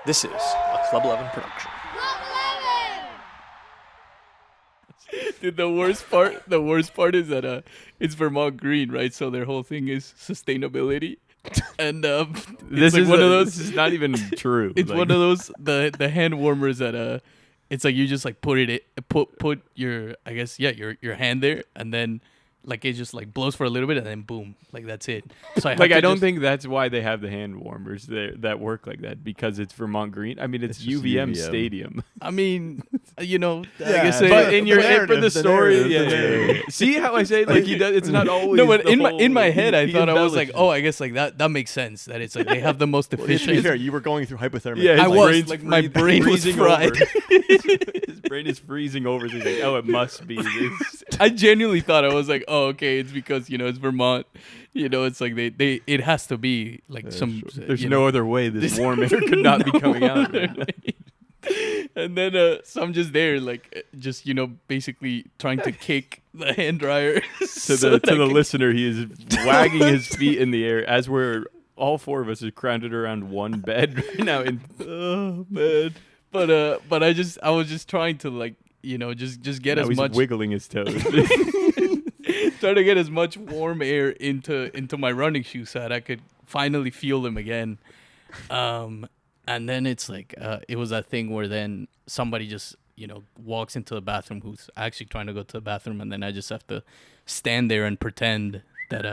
This is a Club 11 production. Dude, the worst part is that it's Vermont Green, right? So their whole thing is sustainability, and This like is one of those. This is not even true. It's one of those the hand warmers that it's like you just like put your your hand there, and then like it just like blows for a little bit, and then boom, like that's it. So I don't think that's why they have the hand warmers there that work like that, because it's Vermont Green. I mean, it's UVM Stadium. I mean, I But guess for the story, See how I say like it's not always. No, but in my head, I thought I was like, oh, I guess like that makes sense. That it's like they have the most efficient. To be fair, you were going through hypothermia. Yeah, I was like my brain was fried. His brain is freezing over. So he's like, oh, it must be this. I genuinely thought I was like, oh, okay, it's because it's Vermont. It's like it has to be like some. There's no other way this warm air could not be coming out. And then so I'm just there, like just basically trying to kick the hand dryer. To the listener, he is wagging his feet in the air as we're all four of us are crowded around one bed right now. Oh man! But I was just trying to like just get now as he's much wiggling his toes. trying to get as much warm air into my running shoes so that I could finally feel them again. And then it's like it was that thing where then somebody just walks into the bathroom who's actually trying to go to the bathroom, and then I just have to stand there and pretend that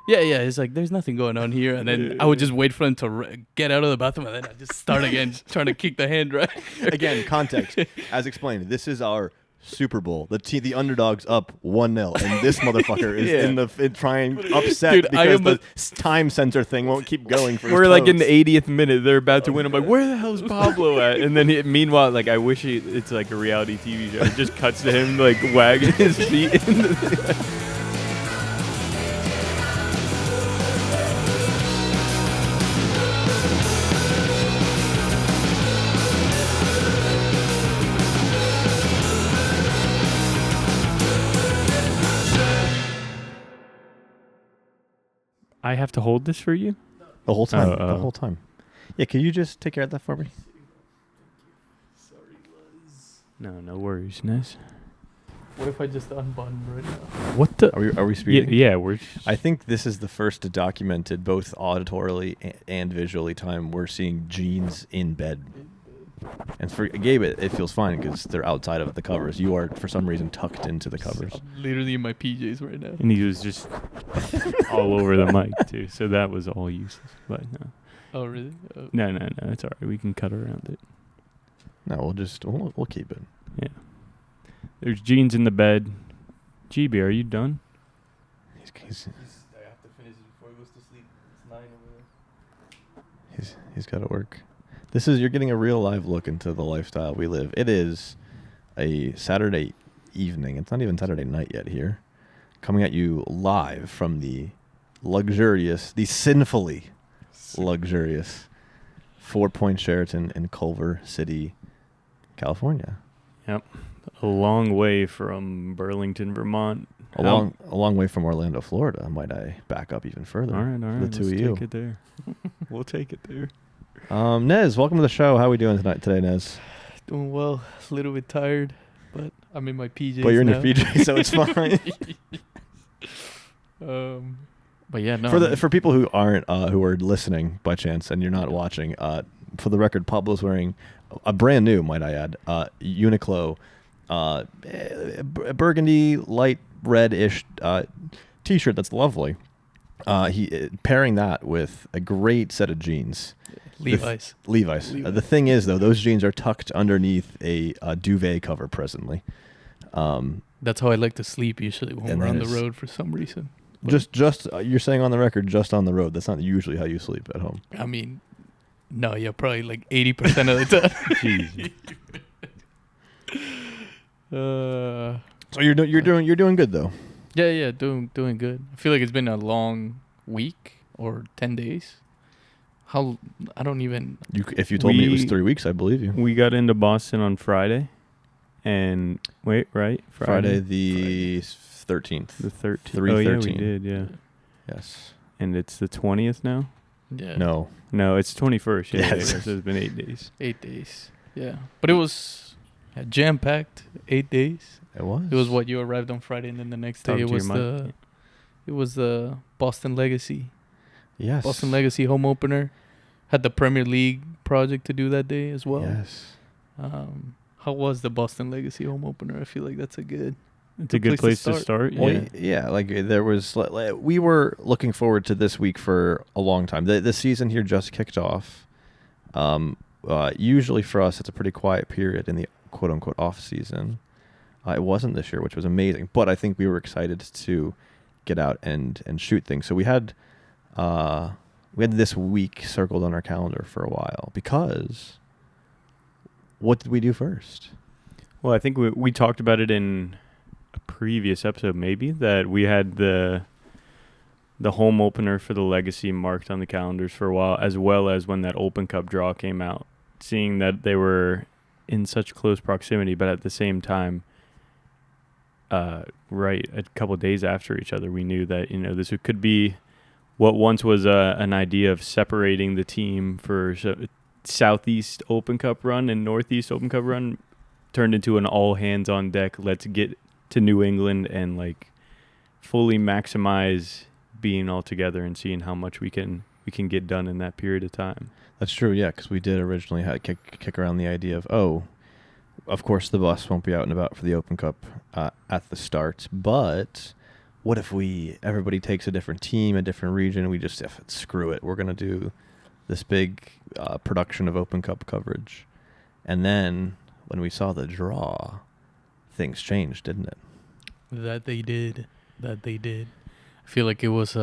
it's like there's nothing going on here, and then I would just wait for them to get out of the bathroom, and then I just start again trying to kick the hand dryer. Again, context. As explained, this is our Super Bowl. The underdog's up 1-0, and this motherfucker is trying upset. Dude, because the time sensor thing won't keep going. For We're like in the 80th minute. They're about to win. I'm like, where the hell's Pablo at? And then meanwhile, like I wish it's like a reality TV show. It just cuts to him like wagging his feet. I have to hold this for you? the whole time. The whole time. Yeah, can you just take care of that for me? Sorry, Liz. No worries, Ness. What if I just unbutton right now? What the? Are we speeding? Yeah, we're. I think this is the first documented, both auditorily and visually, time we're seeing jeans in bed. And for Gabe, it feels fine because they're outside of the covers. You are, for some reason, tucked into the covers. I'm literally in my PJs right now. And he was just all over the mic, too. So that was all useless. But no. Oh, really? Oh. No. It's all right. We can cut around it. No, we'll keep it. Yeah. There's jeans in the bed. GB, are you done? I have to finish it before he goes to sleep. It's 9 over there. He's got to work. You're getting a real live look into the lifestyle we live. It is a Saturday evening. It's not even Saturday night yet here. Coming at you live from the sinfully luxurious 4 Point Sheraton in Culver City, California. Yep. A long way from Burlington, Vermont. A long way from Orlando, Florida. Might I back up even further? All right. The two of you. Take it there. We'll take it there. Nez, welcome to the show. How are we doing today, Nez? Doing well. A little bit tired, but I'm in my PJs. But you're in now. your PJs, so it's fine. But yeah, no. For people who aren't who are listening by chance and you're not watching, for the record, Pablo's wearing a brand new, might I add, Uniqlo, burgundy light red-ish T-shirt. That's lovely. He pairing that with a great set of jeans. Levi's. The thing is, though, those jeans are tucked underneath a duvet cover presently. That's how I like to sleep usually when we're on the road for some reason. But just you're saying on the record, just on the road. That's not usually how you sleep at home. I mean, no, yeah, probably like 80% of the time. Jeez. So you're doing good though. Yeah, doing good. I feel like it's been a long week or 10 days. I don't even. If you told me it was 3 weeks, I believe you. We got into Boston on Friday, and Friday the 13th. The 13th. 3/13. Oh yeah, we did. Yeah. Yes. And it's the 20th now. Yeah. No, it's 21st. Yeah, Yes. so it's been 8 days. 8 days. Yeah. But it was jam-packed 8 days. It was. It was what you arrived on Friday, and then the next day Talking it to was your mic. the Boston Legacy. Yes. Boston Legacy home opener. Had the Premier League project to do that day as well. Yes. How was the Boston Legacy home opener? I feel like that's a good Place to start. Well, Yeah. yeah, like there was, we were looking forward to this week for a long time. The season here just kicked off. Usually for us, it's a pretty quiet period in the quote unquote off season. It wasn't this year, which was amazing. But I think we were excited to get out and shoot things. So we had this week circled on our calendar for a while because what did we do first? Well, I think we talked about it in a previous episode, maybe, that we had the home opener for the Legacy marked on the calendars for a while, as well as when that Open Cup draw came out, seeing that they were in such close proximity, but at the same time, right a couple of days after each other, we knew that this could be what once was an idea of separating the team for Southeast Open Cup run and Northeast Open Cup run turned into an all hands on deck. Let's get to New England and fully maximize being all together and seeing how much we can get done in that period of time. That's true, yeah, because we did originally kick around the idea of course the bus won't be out and about for the Open Cup at the start, but what if everybody takes a different team, a different region, we just screw it, we're going to do this big production of Open Cup coverage. And then when we saw the draw, things changed, didn't it? That they did. I feel like it was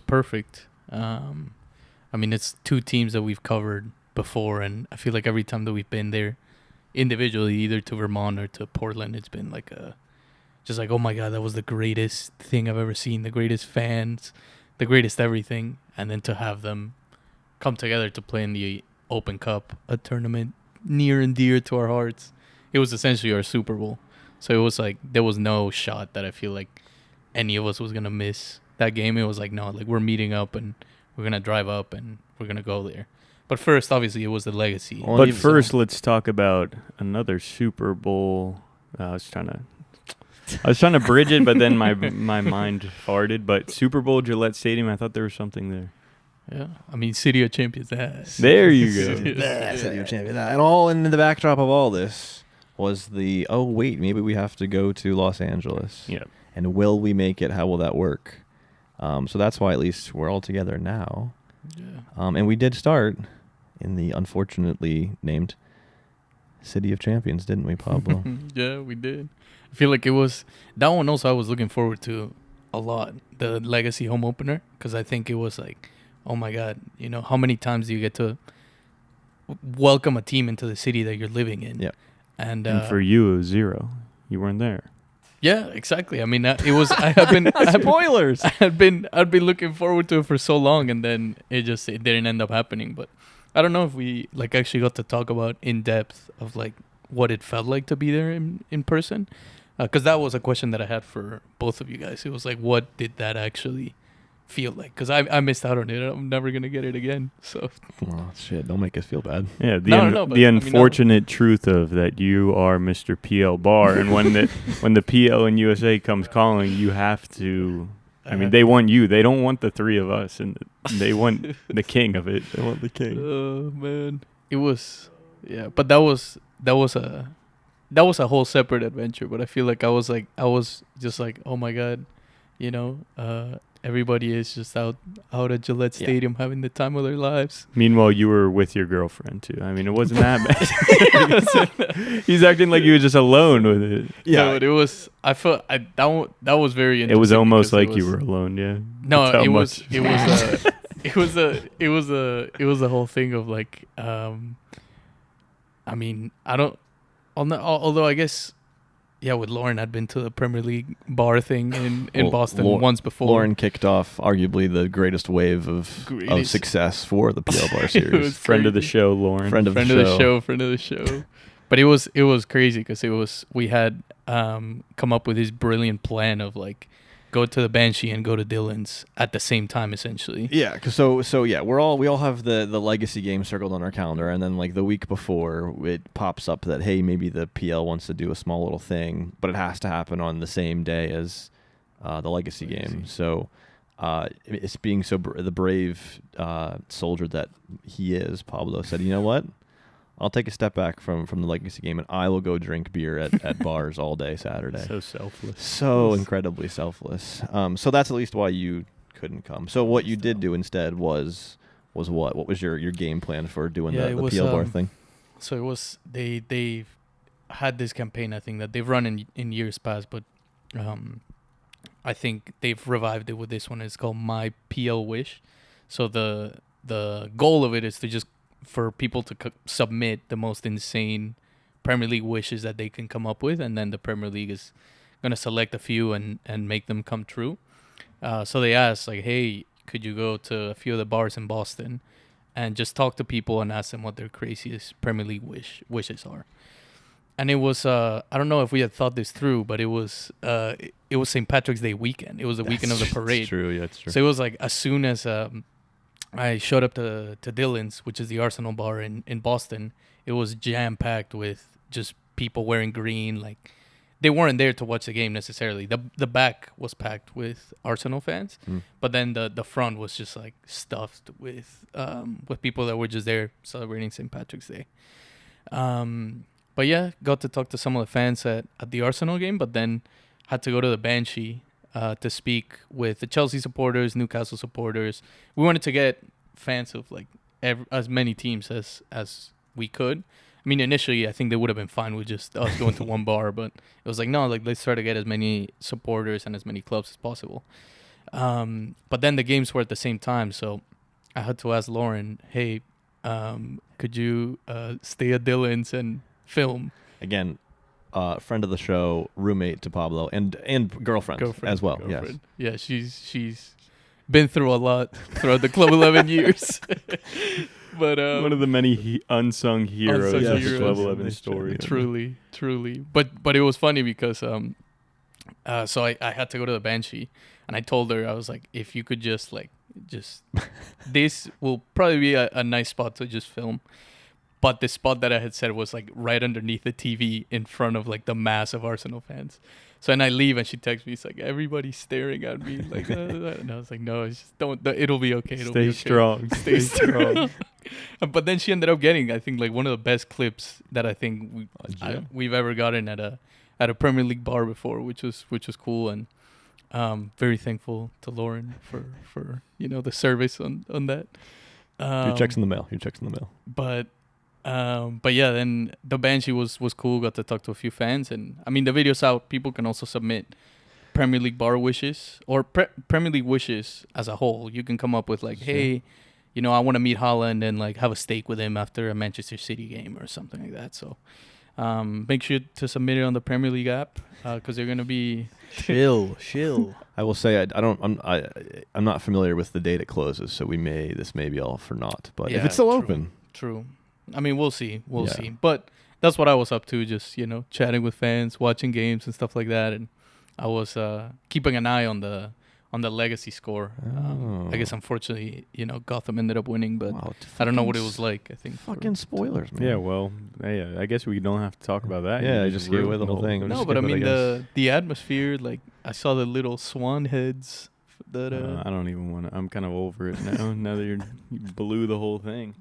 perfect. I mean, it's two teams that we've covered before, and I feel like every time that we've been there individually, either to Vermont or to Portland, it's been oh my God, that was the greatest thing I've ever seen, the greatest fans, the greatest everything. And then to have them come together to play in the Open Cup, a tournament near and dear to our hearts. It was essentially our Super Bowl. So it was there was no shot that I feel like any of us was going to miss that game. It was we're meeting up and we're going to drive up and we're going to go there. But first, obviously, it was the Legacy. Well, But first, let's talk about another Super Bowl. I was trying to bridge it, but then my mind farted. But Super Bowl, Gillette Stadium, I thought there was something there. Yeah, I mean, City of Champions ass. There you go. And all in the backdrop of all this was maybe we have to go to Los Angeles. Yeah. And will we make it? How will that work? So that's why at least we're all together now. Yeah. And we did start in the unfortunately named City of Champions, didn't we, Pablo? Yeah, we did. I feel like it was that one also I was looking forward to a lot, the Legacy home opener, because I think it was oh my God, how many times do you get to welcome a team into the city that you're living in? Yeah. And for you, it was 0. You weren't there. Yeah, exactly. I mean, it was. Spoilers. I'd been looking forward to it for so long, and then it didn't end up happening. But I don't know if we actually got to talk about in depth of what it felt like to be there in person, because that was a question that I had for both of you guys. It was what did that actually feel like? Because I missed out on it. I'm never gonna get it again. So. Oh shit! Don't make us feel bad. Yeah, the unfortunate truth of that you are Mr. PL Bar, and when the PL and USA comes calling, you have to. I mean, they want you. They don't want the three of us, and they want the king of it. They want the king. Oh man, it was but that was a whole separate adventure. But I feel like I was just oh my God, everybody is just out at Gillette Stadium having the time of their lives. Meanwhile, you were with your girlfriend too. I mean, it wasn't that bad. He's acting like he was just alone with it. Yeah, but it was. I felt that was very interesting. It was almost like you were alone. Yeah. No, it was. It was a whole thing of I mean, I don't. Although I guess. Yeah, with Lauren, I'd been to the Premier League bar thing in Boston once before. Lauren kicked off arguably the greatest wave of success for the PL Bar series. Friend of the show, Lauren. Friend of the show. But it was crazy because we had come up with this brilliant plan of go to the Banshee and go to Dylan's at the same time, essentially. Yeah, 'cause so yeah, we all have the legacy game circled on our calendar, and then like the week before, it pops up that hey, maybe the PL wants to do a small little thing, but it has to happen on the same day as the legacy game. So it's being the brave soldier that he is. Pablo said, you know what? I'll take a step back from the legacy game, and I will go drink beer at bars all day Saturday. So selfless. So incredibly selfless. So that's at least why you couldn't come. So what you did do instead was what? What was your game plan for doing the PL bar thing? So it was they had this campaign, I think, that they've run in years past, but I think they've revived it with this one. It's called My PL Wish. So the goal of it is to just for people to submit the most insane Premier League wishes that they can come up with, and then the Premier League is going to select a few and make them come true. So they asked, like, hey, could you go to a few of the bars in Boston and just talk to people and ask them what their craziest Premier League wishes are? And it was, I don't know if we had thought this through, but it was St. Patrick's Day weekend. It was the weekend of the parade. It's true, yeah, it's true. So it was like as soon as I showed up to Dylan's, which is the Arsenal bar in Boston, it was jam-packed with just people wearing green. Like, they weren't there to watch the game necessarily. The back was packed with Arsenal fans, but then the front was just like stuffed with people that were just there celebrating St. Patrick's Day. But yeah, got to talk to some of the fans at the Arsenal game, but then had to go to the Banshee to speak with the Chelsea supporters, Newcastle supporters. We wanted to get fans of like as many teams as we could. I mean, initially, I think they would have been fine with just us going to one bar, but it was like, no, like let's try to get as many supporters and as many clubs as possible. But then the games were at the same time, so I had to ask Lauren, hey, could you stay at Dylan's and film? Again, friend of the show, roommate to Pablo, and girlfriend as well. Girlfriend. Yeah, she's been through a lot throughout the Club 11 years. But one of the many unsung heroes of the Club 11 story. Truly. But it was funny because so I had to go to the Banshee, and I told her, I was like, if you could just this will probably be a nice spot to just film. But the spot that I had said was like right underneath the TV in front of like the mass of Arsenal fans. So and I leave and she texts me, it's like everybody's staring at me like and I was like, no, it's just don't, it'll be okay. It'll be okay. Stay strong. But then she ended up getting, I think, like one of the best clips that I think we've ever gotten at a Premier League bar before, which was cool, and very thankful to Lauren for the service on that. Your check's in the mail. But yeah, then the Banshee was cool. Got to talk to a few fans, and I mean the video's out. People can also submit Premier League bar wishes or Premier League wishes as a whole. You can come up with like, hey, I want to meet Haaland and like have a steak with him after a Manchester City game or something like that. So make sure to submit it on the Premier League app because they're gonna be chill. I will say I'm not familiar with the date it closes, so this may be all for naught. But if it's still open, true. I mean, we'll see. We'll see. But that's what I was up to, just, chatting with fans, watching games and stuff like that. And I was keeping an eye on the legacy score. I guess, unfortunately, Gotham ended up winning, but I don't know what it was like, I think. Fucking spoilers, man. Yeah, well, I guess we don't have to talk about that. Yeah, I just gave away the whole thing. No, but I mean, the atmosphere, like, I saw the little swan heads. I don't even want to. I'm kind of over it now. Now that you blew the whole thing.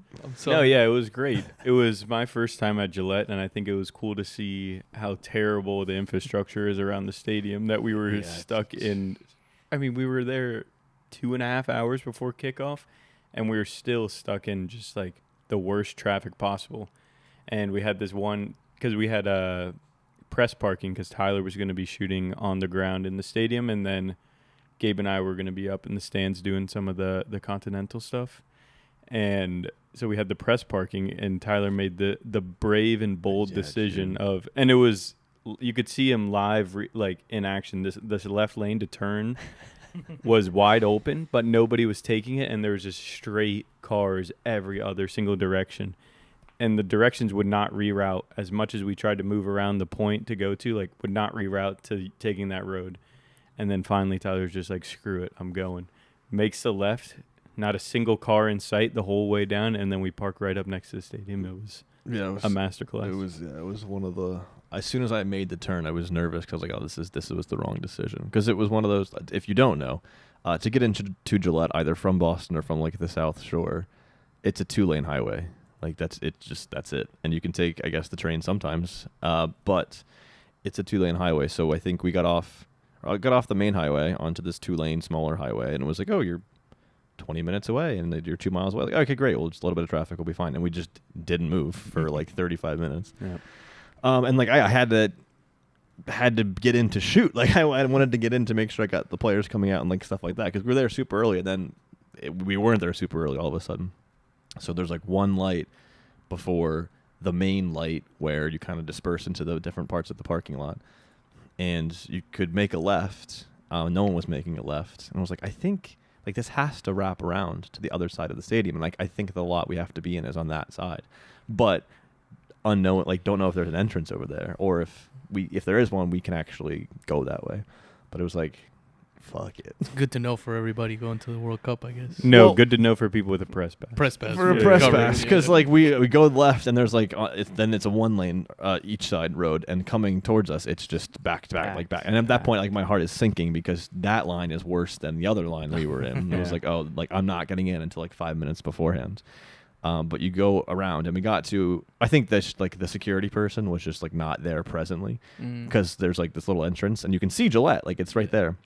No, yeah, it was great. It was my first time at Gillette, and I think it was cool to see how terrible the infrastructure is around the stadium. That we were stuck in. I mean, we were there 2.5 hours before kickoff, and we were still stuck in just like the worst traffic possible. And we had this one because we had press parking because Tyler was going to be shooting on the ground in the stadium, and then Gabe and I were going to be up in the stands doing some of the Continental stuff. And so we had the press parking, and Tyler made the brave and bold decision of, and it was, you could see him live, like in action. This left lane to turn was wide open, but nobody was taking it. And there was just straight cars every other single direction. And the directions would not reroute as much as we tried to move around the point to go to, like would not reroute to taking that road. And then finally Tyler's just like, screw it, I'm going. Makes the left, not a single car in sight the whole way down, and then we park right up next to the stadium. It was a masterclass. It was one of the. As soon as I made the turn, I was nervous because I was like, "Oh, this was the wrong decision." Because it was one of those. If you don't know, to get into Gillette, either from Boston or from like the South Shore, it's a 2-lane highway. Like that's it. And you can take, I guess, the train sometimes, but it's a 2-lane highway. So I think I got off the main highway onto this 2-lane smaller highway, and it was like, "Oh, you're 20 minutes away and you're 2 miles away." Like, okay, great. Well, just a little bit of traffic will be fine. And we just didn't move for like 35 minutes. Yeah. And like I had to get in to shoot. Like I wanted to get in to make sure I got the players coming out and like stuff like that, because we were there super early, and then we weren't there super early all of a sudden. So there's like one light before the main light where you kind of disperse into the different parts of the parking lot, and you could make a left. No one was making a left, and I was like, I think like this has to wrap around to the other side of the stadium, and like I think the lot we have to be in is on that side, but unknown, like don't know if there's an entrance over there, or if there is one, we can actually go that way. But it was like, fuck it. It's good to know for everybody going to the World Cup, I guess. No, good to know for people with a press pass. Press pass. For a press pass, because like we go left, and there's like then it's a 1-lane each side road, and coming towards us, it's just back to back, like back. And at that point, like my heart is sinking because that line is worse than the other line we were in. It was like, oh, like I'm not getting in until like 5 minutes beforehand. But you go around, and we got to, I think this like the security person was just like not there presently, because there's like this little entrance, and you can see Gillette, like it's right there,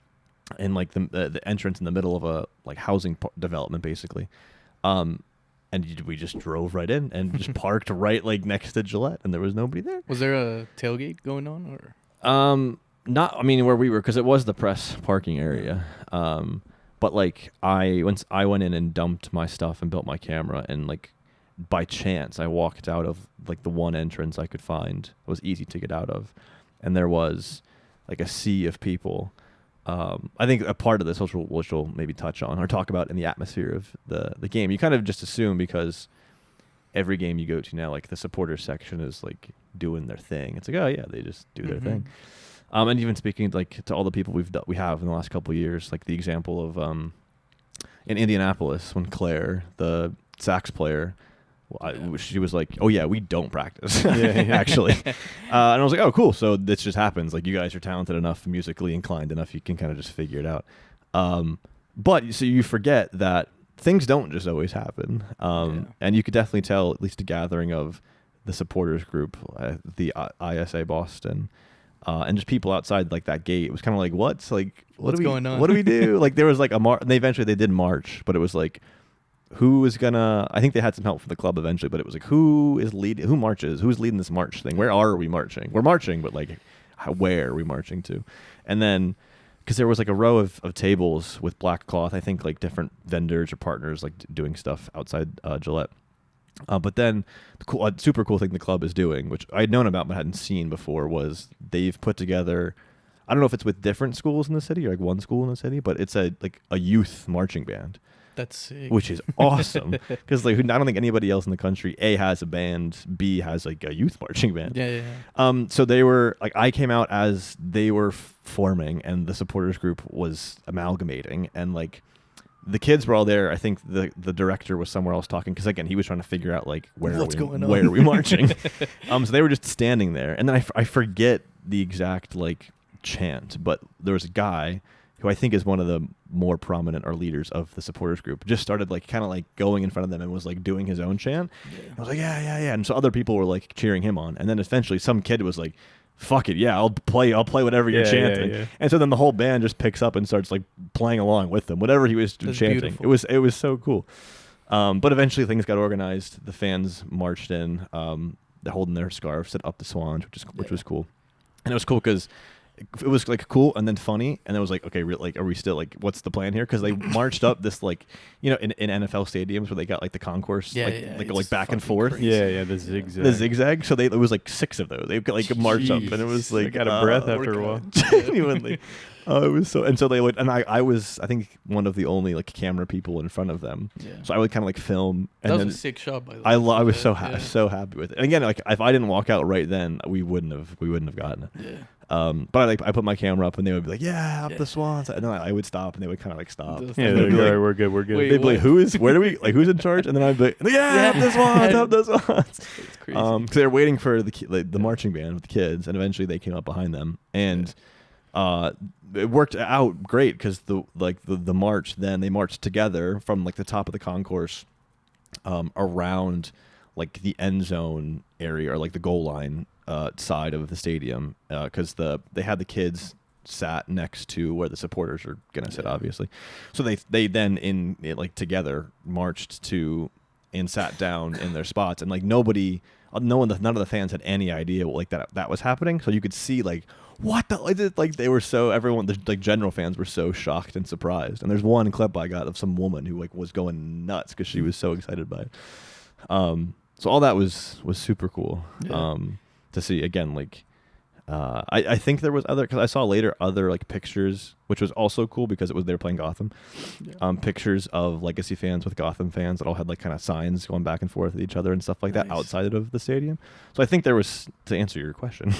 and like the entrance in the middle of a like housing development basically, and we just drove right in and just parked right like next to Gillette, and there was nobody there. Was there a tailgate going on, or? Not, I mean where we were, because it was the press parking area. But like once I went in and dumped my stuff and built my camera, and like by chance I walked out of like the one entrance I could find. It was easy to get out of, and there was like a sea of people. I think a part of this, which we'll maybe touch on or talk about in the atmosphere of the game, you kind of just assume, because every game you go to now, like the supporters section is like doing their thing. It's like, oh yeah, they just do their thing. And even speaking like to all the people we have in the last couple of years, like the example of in Indianapolis when Claire, the sax player, she was like, "Oh yeah, we don't practice actually," and I was like, "Oh cool, so this just happens. Like you guys are talented enough, musically inclined enough, you can kind of just figure it out." But so you forget that things don't just always happen, and you could definitely tell, at least a gathering of the supporters group, the ISA Boston. And just people outside like that gate. It was kind of like, what's going on? What do we do? Like there was like they did march, but it was like, who is gonna? I think they had some help from the club eventually, but it was like, who's leading this march thing? Where are we marching? We're marching, but like, where are we marching to? And then, because there was like a row of tables with black cloth, I think like different vendors or partners like doing stuff outside Gillette. But then the super cool thing the club is doing, which I'd known about but hadn't seen before, was they've put together, I don't know if it's with different schools in the city or like one school in the city, but it's a youth marching band. That's sick. Which is awesome, because like I don't think anybody else in the country A has a band, B has like a youth marching band. Yeah. So they were like, I came out as they were forming, and the supporters group was amalgamating, and like the kids were all there. I think the director was somewhere else talking, because again he was trying to figure out like where are we marching. So they were just standing there, and then I forget the exact like chant, but there was a guy who I think is one of the more prominent or leaders of the supporters group, just started like kind of like going in front of them and was like doing his own chant. I was like, yeah, and so other people were like cheering him on, and then eventually some kid was like, fuck it, yeah, I'll play whatever you're chanting. Yeah. And so then the whole band just picks up and starts like playing along with them, whatever he was chanting. Beautiful. It was so cool. But eventually things got organized. The fans marched in. They're holding their scarves, set up the swans, which was cool. And it was cool because it was like cool and then funny, and it was like, okay, like, are we still like, what's the plan here? Because they marched up this like, you know, in NFL stadiums where they got like the concourse, go like back and forth. Crazy. Yeah, the zigzag. So it was like 6 of those. They like marched up, and it was like, I got a breath after a while. Genuinely. It was so, and so they would, and I was, I think, one of the only like camera people in front of them. Yeah. So I would kind of like film. And that was a sick shot, by the way. I was so happy with it. And again, like if I didn't walk out right then, we wouldn't have gotten it. But I put my camera up and they would be like, yeah, up the Swans. And then I would stop and they would kind of like stop. Yeah, they're like, all right, we're good. Wait, They'd be like, who's in charge? And then I'd be like, yeah, up the Swans, up the Swans. It's crazy. Because they're waiting for the marching band with the kids, and eventually they came up behind them, and it worked out great because the march. Then they marched together from like the top of the concourse around like the end zone area or like the goal line side of the stadium because they had the kids sat next to where the supporters are gonna sit, obviously. So they then together marched to and sat down in their spots, and like none of the fans had any idea that was happening. So you could see like what the like they were everyone the like general fans were so shocked and surprised. And there's one clip I got of some woman who like was going nuts because she was so excited by it. So all that was super cool to see again. Like I think there was because I saw later other like pictures, which was also cool because they were playing Gotham. Pictures of Legacy fans with Gotham fans that all had like kind of signs going back and forth with each other and stuff like that outside of the stadium. So I think there was, to answer your question,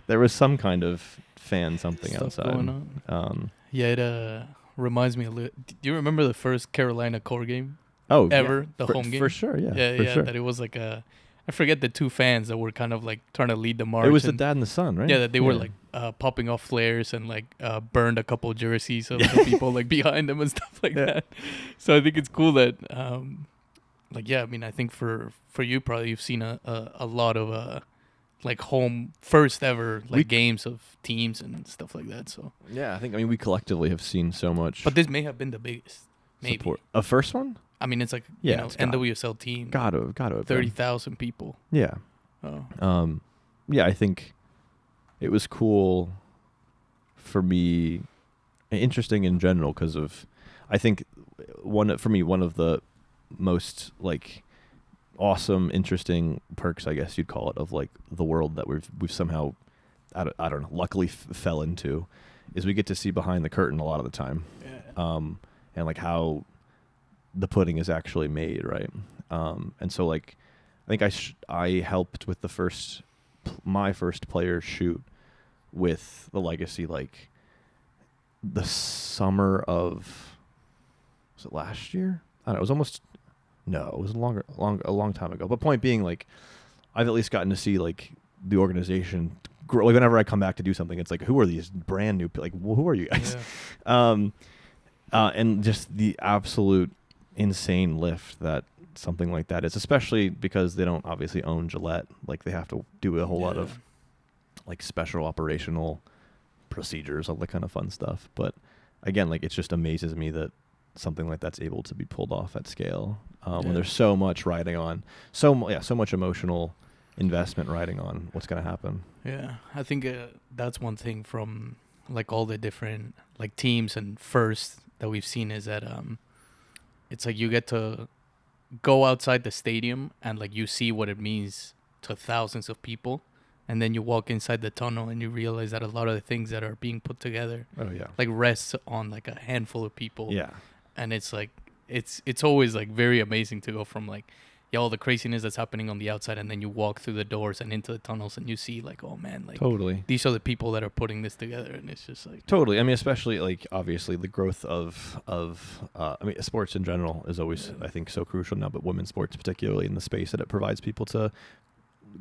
there was some kind of something Stuff outside going on. It reminds me a little. Do you remember the first Carolina core game? Oh, ever the home game for sure. Sure. That it was like I forget the two fans that were kind of like trying to lead the march. It was the dad and the son, right? Yeah, that they were like popping off flares and like burned a couple jerseys of the people like behind them and stuff like that. So I think it's cool that I mean, I think for you probably you've seen a lot of like home first ever games of teams and stuff like that. So I think we collectively have seen so much. But this may have been the biggest support. A first one? I mean, it's like NWSL team. Gotta 30,000 people. Yeah. Oh. I think it was cool for me, interesting in general because of, I think one of the most like awesome, interesting perks, I guess you'd call it, of like the world that we've somehow, I don't know, luckily fell into, is we get to see behind the curtain a lot of the time. Yeah. And like how the pudding is actually made, right? And so like I think I helped with my first player shoot with the Legacy like the summer of, was it last year? I don't know, it was almost, no, it was a long time ago. But point being, like I've at least gotten to see like the organization grow. Like whenever I come back to do something, it's like, who are these brand new, like who are you guys? Yeah. And just the absolute insane lift that something like that is, especially because they don't obviously own Gillette. Like they have to do a whole lot of like special operational procedures, all that kind of fun stuff. But again, like it just amazes me that something like that's able to be pulled off at scale when there's so much riding on, so much emotional investment riding on what's going to happen. Yeah, I think that's one thing from like all the different like teams and first that we've seen is that it's like you get to go outside the stadium and like you see what it means to thousands of people, and then you walk inside the tunnel and you realize that a lot of the things that are being put together like rests on like a handful of people. And it's like it's always like very amazing to go from like all the craziness that's happening on the outside, and then you walk through the doors and into the tunnels and you see like, oh man, like totally these are the people that are putting this together. And it's just like totally, I mean, especially like obviously the growth of I mean sports in general is always I think so crucial now, but women's sports particularly in the space that it provides people to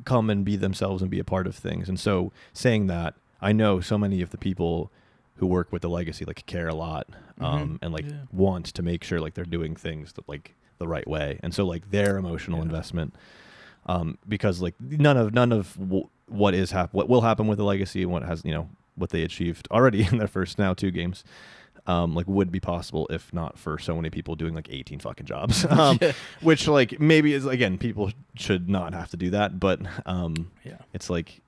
come and be themselves and be a part of things. And so saying that, I know so many of the people who work with the Legacy like care a lot and like want to make sure like they're doing things that like the right way. And so like their emotional investment because like none of what will happen with the Legacy and what has, you know, what they achieved already in their first now 2 games like would be possible if not for so many people doing like 18 fucking jobs which like maybe is, again, people should not have to do that, but it's like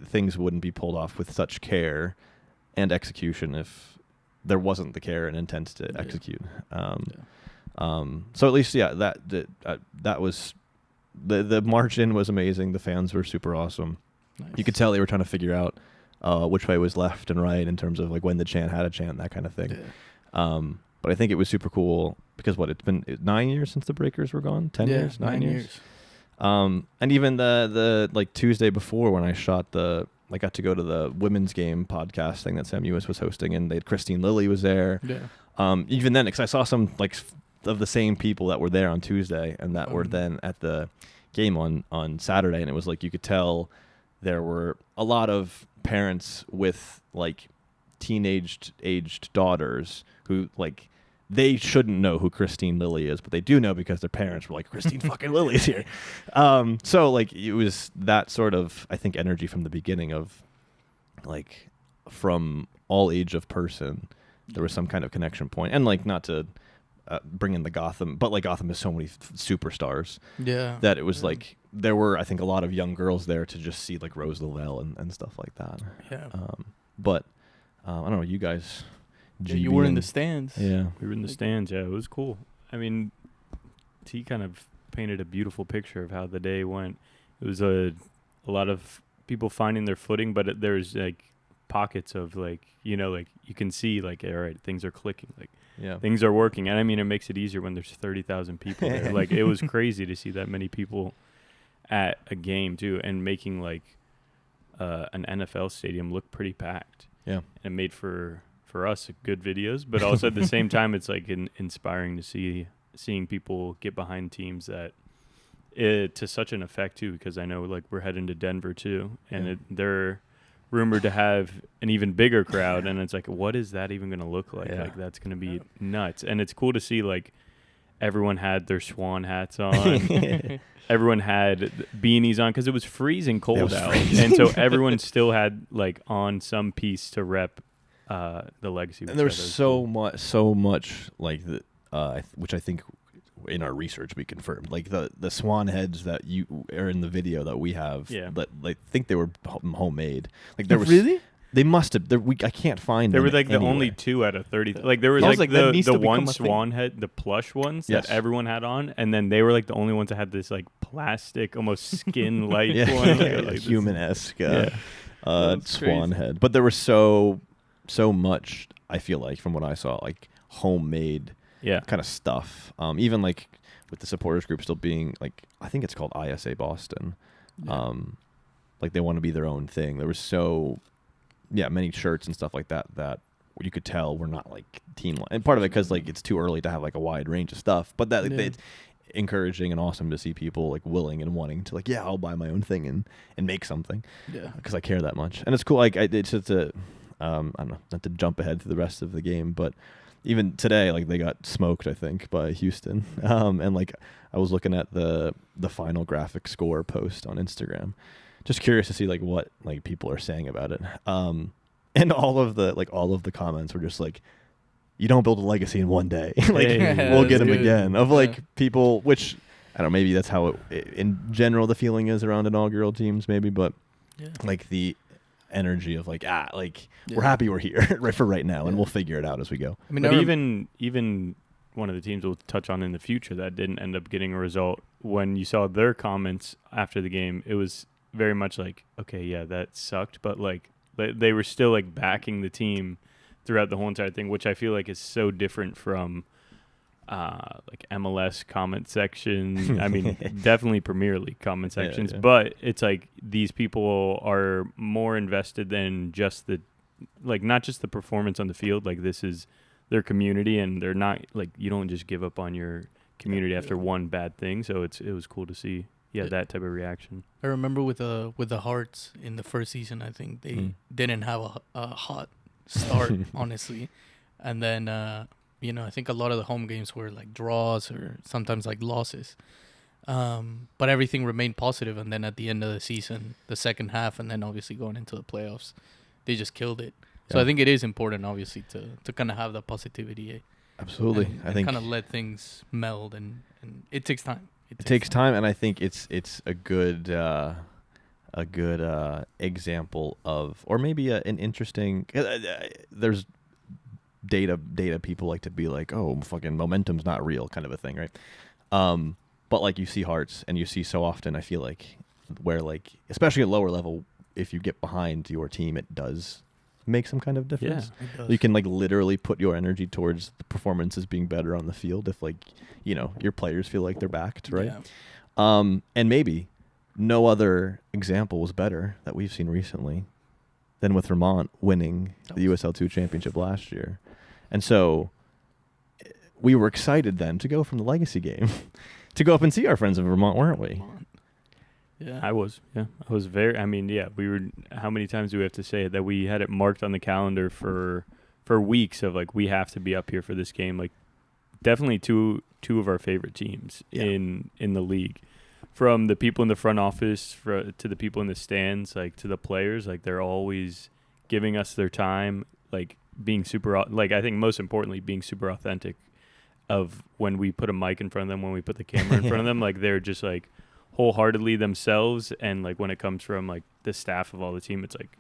things wouldn't be pulled off with such care and execution if there wasn't the care and intent to execute. So at least that was the march in was amazing. The fans were super awesome. Nice. You could tell they were trying to figure out which way was left and right in terms of like when the chant had a chant, that kind of thing. But I think it was super cool because it's been 9 years since the Breakers were gone. 10 years, 9 years. And even the like Tuesday before when I shot the I got to go to the women's game podcast thing that Sam Ewis was hosting, and they had Christine Lilly was there. Yeah. Even then, because I saw some like of the same people that were there on Tuesday and that were then at the game on Saturday, and it was like you could tell there were a lot of parents with like aged daughters who like they shouldn't know who Christine Lilly is, but they do know because their parents were like, Christine fucking Lilly's here. So like it was that sort of, I think, energy from the beginning of like from all age of person, there was some kind of connection point. And like not to bring in the Gotham, but like Gotham has so many superstars that it was like there were, I think, a lot of young girls there to just see like Rose Lavelle and stuff like that. Yeah. But I don't know, you guys... you were in the stands. Yeah. We were in the stands. Yeah, it was cool. I mean, T kind of painted a beautiful picture of how the day went. It was a lot of people finding their footing, but there's like pockets of like, you know, like you can see like, all right, things are clicking. Like things are working. And I mean, it makes it easier when there's 30,000 people there. Like it was crazy to see that many people at a game too, and making like an NFL stadium look pretty packed. Yeah. And made for us good videos, but also at the same time it's like inspiring to seeing people get behind teams that to such an effect too, because I know like we're heading to Denver too, and they're rumored to have an even bigger crowd, and it's like, what is that even going to look like? Like that's going to be nuts. And it's cool to see like everyone had their swan hats on. Everyone had beanies on because it was freezing cold out. And so everyone still had like on some piece to rep the legacy. And there was so much like the which I think in our research we confirmed, like the swan heads that you are in the video that we have. Yeah. That I think they were homemade. Like there was really. They must have. I can't find. They them were like anywhere. the only 2 out of 30. Like there was like the one swan head, the plush ones that everyone had on, and then they were like the only ones that had this like plastic, almost skin-like one, like human-esque swan head. But there was so much. I feel like from what I saw, like homemade kind of stuff. Even like with the supporters group still being like, I think it's called ISA Boston. Like they want to be their own thing. There was many shirts and stuff like that you could tell were not like team, and part of it because like it's too early to have like a wide range of stuff, but that it's encouraging and awesome to see people like willing and wanting to like, I'll buy my own thing and make something because I care that much. And it's cool. Like it's just I don't know, not to jump ahead to the rest of the game, but even today, like they got smoked, I think, by Houston. And like I was looking at the final graphic score post on Instagram. Just curious to see like what like people are saying about it. And all of the comments were just like, you don't build a legacy in one day. Like we'll get them again. Of like people, which I don't know, maybe that's how it in general the feeling is around inaugural teams, maybe, but like the energy of like we're happy we're here right for right now, and we'll figure it out as we go. I mean, but even one of the teams we'll touch on in the future that didn't end up getting a result, when you saw their comments after the game, it was very much like, okay, that sucked, but like they were still like backing the team throughout the whole entire thing, which I feel like is so different from like MLS comment section. I mean, definitely Premier League comment sections, but it's like these people are more invested than just not just the performance on the field. Like this is their community, and they're not like, you don't just give up on your community after one bad thing. So it was cool to see. Yeah, that type of reaction. I remember with the Hearts in the first season, I think they didn't have a hot start, honestly. And then, I think a lot of the home games were like draws or sometimes like losses. But everything remained positive. And then at the end of the season, the second half, and then obviously going into the playoffs, they just killed it. So I think it is important, obviously, to kind of have that positivity. Absolutely. I think kind of let things meld, and it takes time. It takes time, and I think it's a good example of, or maybe an interesting. There's data people like to be like, oh, fucking momentum's not real, kind of a thing, right? But like you see Hearts, and you see so often, I feel like, where like, especially at lower level, if you get behind your team, it does make some kind of difference. Yeah, you can like literally put your energy towards the performances being better on the field if like, your players feel like they're backed, right? Yeah. And maybe no other example was better that we've seen recently than with Vermont winning the USL2 championship last year. And so we were excited then to go from the legacy game to go up and see our friends in Vermont, weren't we? Yeah. I was very, I mean, yeah, we were, how many times do we have to say it, that we had it marked on the calendar for weeks of like, we have to be up here for this game. Like, definitely two of our favorite teams in the league. From the people in the front office to the people in the stands, like to the players, like they're always giving us their time, like being super, like I think most importantly, being super authentic of when we put a mic in front of them, when we put the camera in front of them, like they're just like wholeheartedly themselves. And like when it comes from like the staff of all the team, it's like,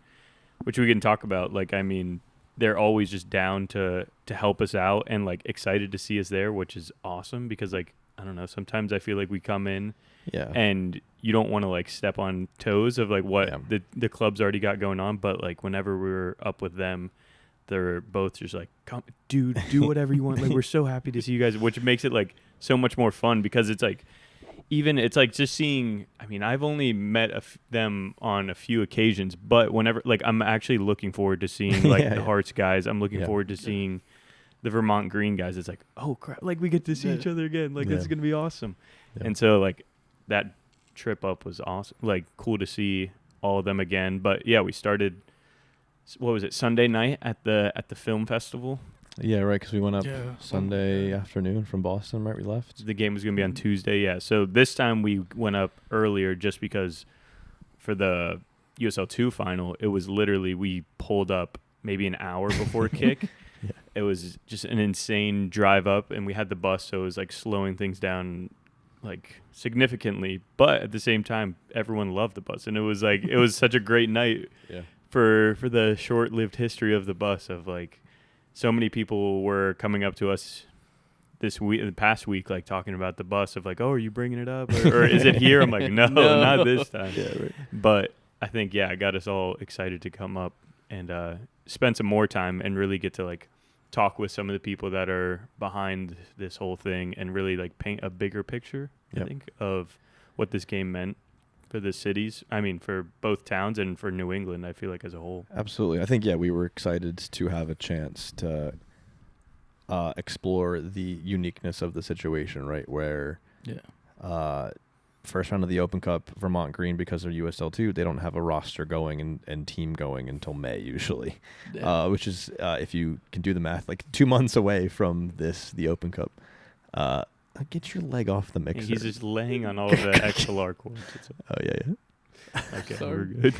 which we can talk about. Like, I mean, they're always just down to help us out and like excited to see us there, which is awesome because like, I don't know, sometimes I feel like we come in and you don't want to like step on toes of like what the club's already got going on. But like whenever we're up with them, they're both just like, come, dude, do whatever you want. Like, we're so happy to see you guys, which makes it like so much more fun because it's like, even it's like just seeing, I mean, I've only met them on a few occasions, but whenever, like, I'm actually looking forward to seeing like the Hearts guys. I'm looking forward to seeing the Vermont Green guys. It's like, oh crap, like we get to see each other again. Like, this is going to be awesome. And so like that trip up was awesome. Like, cool to see all of them again. But yeah, we started, what was it, Sunday night at the film festival. Yeah, right, because we went up Sunday afternoon from Boston, right? We left. The game was going to be on Tuesday, yeah. So this time we went up earlier just because for the USL2 final, it was literally, we pulled up maybe an hour before kick. It was just an insane drive up, and we had the bus, so it was like slowing things down like significantly. But at the same time, everyone loved the bus, and it was like, it was such a great night for the short-lived history of the bus of like, so many people were coming up to us this week, the past week, like talking about the bus of like, oh, are you bringing it up? Or is it here? I'm like, no, not this time. But I think, it got us all excited to come up and spend some more time and really get to like talk with some of the people that are behind this whole thing and really like paint a bigger picture, I think, of what this game meant for the cities. I mean, for both towns and for New England, I feel like as a whole. Absolutely. I think, we were excited to have a chance to explore the uniqueness of the situation, right? Where first round of the Open Cup, Vermont Green, because they're USL2, they don't have a roster going and team going until May usually, which is, if you can do the math, like 2 months away from the Open Cup. Get your leg off the mixer. And he's just laying on all of the XLR cords. Oh, yeah. Okay, we're good.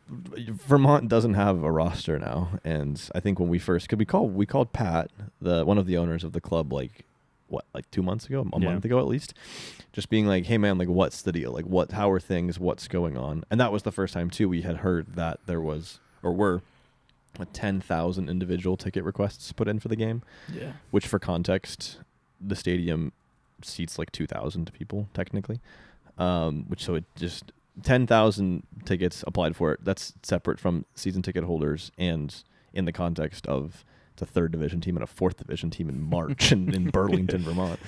Vermont doesn't have a roster now, and I think when we first, because we called Pat, one of the owners of the club, like 2 months ago, a month ago at least, just being like, hey man, like what's the deal? Like how are things? What's going on? And that was the first time too we had heard that there was or were 10,000 individual ticket requests put in for the game. Yeah. Which, for context, the stadium seats like 2,000 people technically. Which, so it just 10,000 tickets applied for it. That's separate from season ticket holders, and in the context of the third division team and a fourth division team in March in Burlington, Vermont.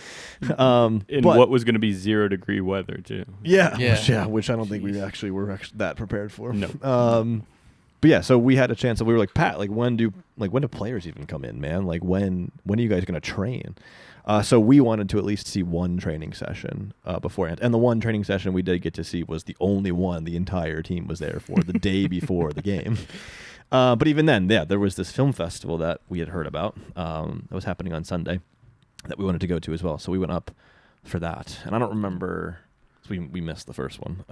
What was going to be 0-degree weather too. Which I don't think we actually were that prepared for. No. But yeah, so we had a chance, and we were like, Pat, like when do players even come in, man? Like when are you guys going to train? So we wanted to at least see one training session beforehand, and the one training session we did get to see was the only one the entire team was there for, the day before the game. But even then, there was this film festival that we had heard about that was happening on Sunday that we wanted to go to as well. So we went up for that, and I don't remember. So we missed the first one,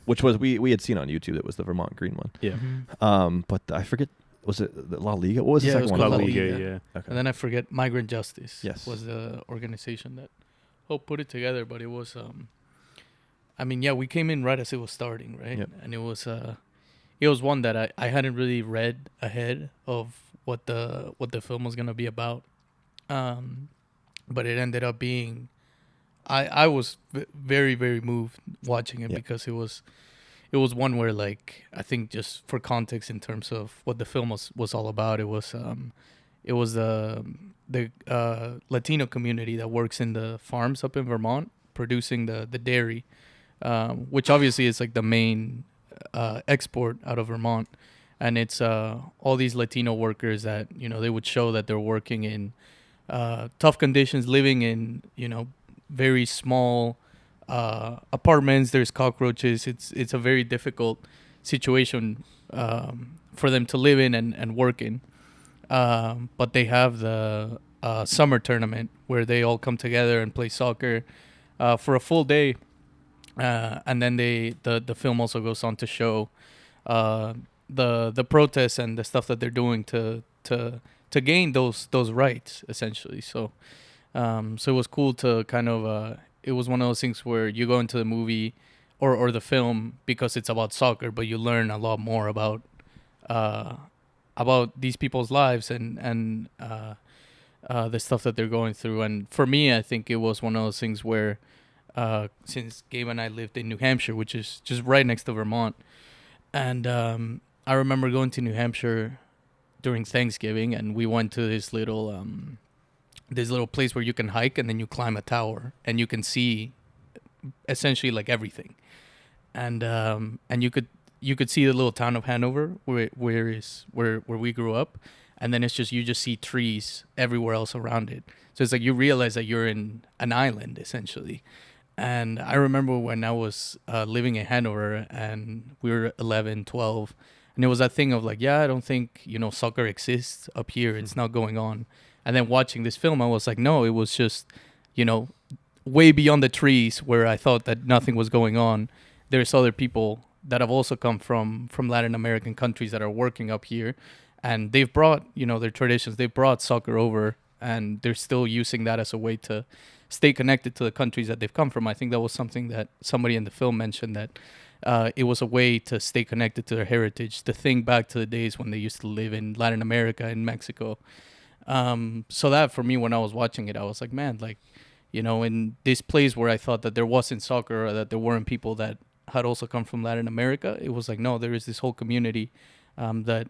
which was we had seen on YouTube. It was the Vermont Green one. Yeah. But I forget. Was it the La Liga? What was the second one? La Liga. Yeah. Okay. And then I forget. Migrant Justice. Yes. Was the organization that put it together, but it was. We came in right as it was starting, right? Yep. And it was one that I hadn't really read ahead of what the film was gonna be about, but it ended up being. I was very, very moved watching it because it was one where, like, I think just for context in terms of what the film was all about, it was the Latino community that works in the farms up in Vermont producing the dairy which obviously is like the main export out of Vermont. And it's all these Latino workers that, they would show that they're working in tough conditions, living in, very small apartments. There's cockroaches. It's a very difficult situation for them to live in and work in. But they have the summer tournament where they all come together and play soccer for a full day. And then the film also goes on to show the protests and the stuff that they're doing to gain those rights, essentially. So it was cool to kind of it was one of those things where you go into the movie or the film because it's about soccer, but you learn a lot more about these people's lives and the stuff that they're going through. And for me, I think it was one of those things where since Gabe and I lived in New Hampshire, which is just right next to Vermont, and I remember going to New Hampshire during Thanksgiving, and we went to this little place where you can hike, and then you climb a tower, and you can see essentially like everything, and you could see the little town of Hanover where we grew up, and then you just see trees everywhere else around it. So it's like you realize that you're in an island essentially. And I remember when I was living in Hanover and we were 11, 12, and it was that thing of like, I don't think, soccer exists up here. It's not going on. And then watching this film, I was like, no, it was just, way beyond the trees where I thought that nothing was going on. There's other people that have also come from Latin American countries that are working up here. And they've brought, their traditions. They've brought soccer over, and they're still using that as a way to stay connected to the countries that they've come from. I think that was something that somebody in the film mentioned, that it was a way to stay connected to their heritage, to think back to the days when they used to live in Latin America and Mexico. So that for me, when I was watching it, I was like, man, like, in this place where I thought that there wasn't soccer or that there weren't people that had also come from Latin America, it was like, no, there is this whole community that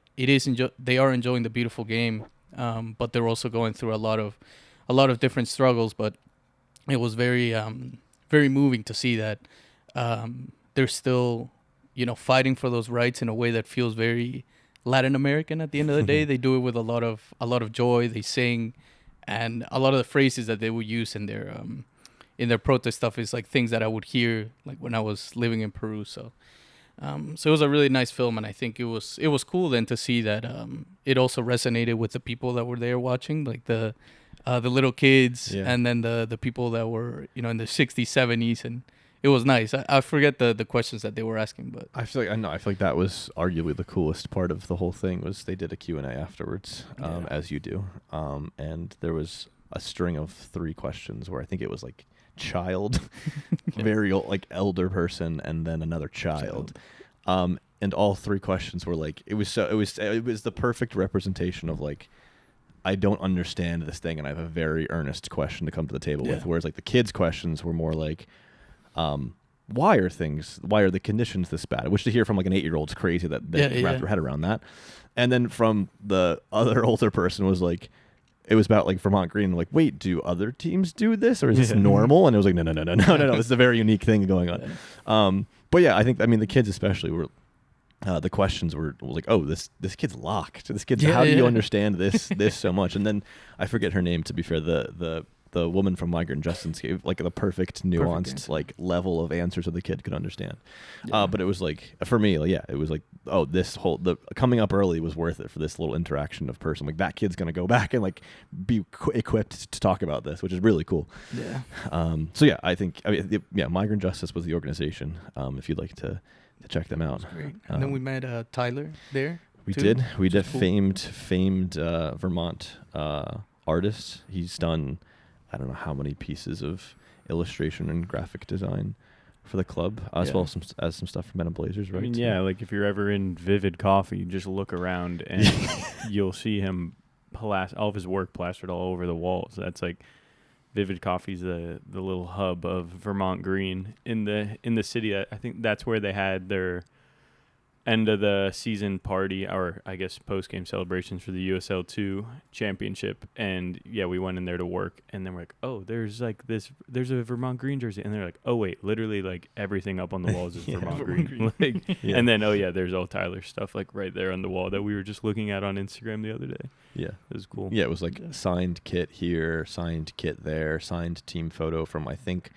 they are enjoying the beautiful game, but they're also going through a lot of different struggles. But it was very very moving to see that they're still fighting for those rights in a way that feels very Latin American. At the end of the day, they do it with a lot of joy. They sing, and a lot of the phrases that they would use in their protest stuff is like things that I would hear like when I was living in Peru. So it was a really nice film, and I think it was cool then to see that it also resonated with the people that were there watching, like the little kids, and then the people that were in the 60s, 70s, and it was nice. I forget the questions that they were asking, but I feel like that was arguably the coolest part of the whole thing was they did a Q&A afterwards, as you do, and there was a string of 3 questions where I think it was like child, very old, like elder person, and then another child. And all 3 questions were like, it was the perfect representation of like, I don't understand this thing, and I have a very earnest question to come to the table with. Whereas like the kids' questions were more like, why are the conditions this bad? Which to hear from like an 8-year-old is crazy that they wrap their head around that. And then from the other older person was like, it was about like Vermont Green. Like, wait, do other teams do this, or is this normal? And it was like, no. This is a very unique thing going on. But yeah, I think the kids especially were. The questions were like, oh, this kid's locked. This kid's how do you understand this so much? And then I forget her name. To be fair, the woman from Migrant Justice gave like the perfect nuanced like level of answers that the kid could understand. But it was like for me, it was like, oh, the coming up early was worth it for this little interaction of person. Like that kid's gonna go back and like be equipped to talk about this, which is really cool. So yeah, I think Migrant Justice was the organization. If you'd like to check them out. Great. And then we met Tyler there. We did. Cool. famed Vermont artist. He's done I don't know how many pieces of illustration and graphic design for the club, as well as some stuff from Men in Blazers, right? I mean, like if you're ever in Vivid Coffee, just look around and you'll see him all of his work plastered all over the walls. That's like Vivid Coffee's the little hub of Vermont Green in the city. I think that's where they had their end of the season party, or I guess post game celebrations for the USL 2 championship, and yeah, we went in there to work, and then we're like, oh, there's a Vermont Green jersey, and they're like, oh wait, literally like everything up on the walls is Vermont Green. Like, and then there's all Tyler's stuff like right there on the wall that we were just looking at on Instagram the other day. Yeah, it was cool. Yeah, it was like signed kit here, signed kit there, signed team photo from I think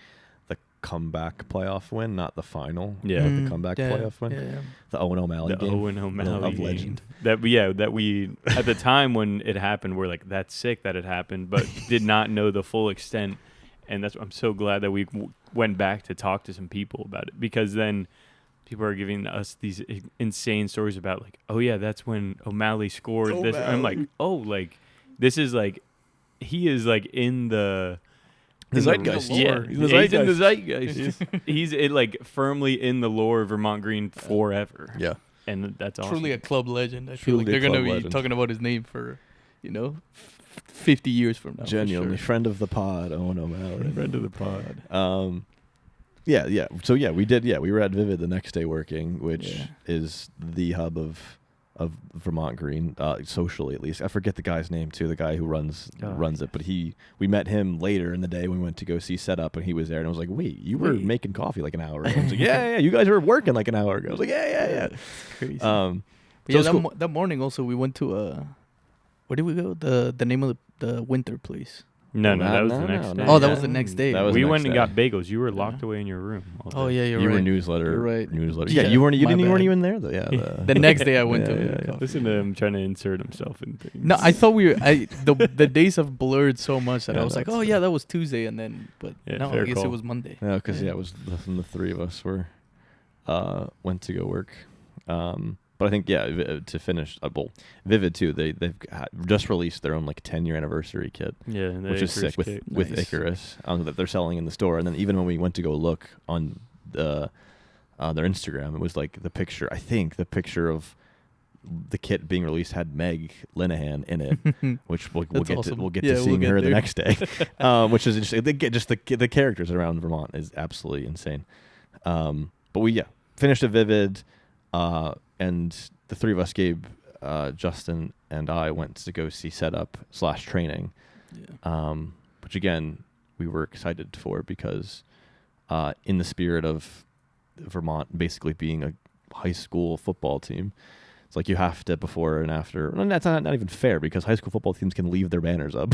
the comeback playoff win, not the final. Yeah, but the comeback playoff win. The Owen O'Malley game. Owen O'Malley of legend. That we at the time when it happened, we're like, that's sick that it happened, but did not know the full extent. And I'm so glad that we went back to talk to some people about it, because then people are giving us these insane stories about like, oh yeah, that's when O'Malley scored this. And I'm like, oh, like this is like, he is like in the zeitgeist. Yeah, he's in the zeitgeist. He's like firmly in the lore of Vermont Green forever. Yeah. And that's awesome. Truly a club legend. I feel like they're going to be talking about his name for, 50 years from now. Genuinely. Sure. Friend of the pod, Owen O'Malley. Friend of the pod. Yeah. So yeah, we did. Yeah, we were at Vivid the next day working, which is the hub of Vermont Green, socially at least. I forget the guy's name too, the guy who runs it. But we met him later in the day when we went to go see Setup, and he was there, and I was like, wait, you were making coffee like an hour ago. I was like, yeah, you guys were working like an hour ago. I was like, yeah. It's crazy. So that morning also we went to where did we go? The name of the winter place. No, that was the next day. Oh, that was the next day. We went and got bagels. You were locked away in your room. Oh yeah, you right. were newsletter. You're right. Newsletter. Yeah, you weren't even there though. Yeah. The next day I went to. Listen to him trying to insert himself in things. No, I thought the days have blurred so much that I was like, oh yeah, that was Tuesday, and then no, I guess it was Monday. Yeah, because it was the three of us went to go work. But I think, to finish, Vivid too, they've just released their own like 10-year anniversary kit, which is sick with Icarus that they're selling in the store. And then even when we went to go look on their Instagram, it was like the picture of the kit being released had Meg Linehan in it, which we'll get to seeing her the next day, which is interesting. Just the characters around Vermont is absolutely insane. But we finished a Vivid. And the three of us, Gabe, Justin, and I went to go see Setup / training, which again we were excited for because in the spirit of Vermont basically being a high school football team, it's like you have to before and after. And that's not even fair because high school football teams can leave their banners up,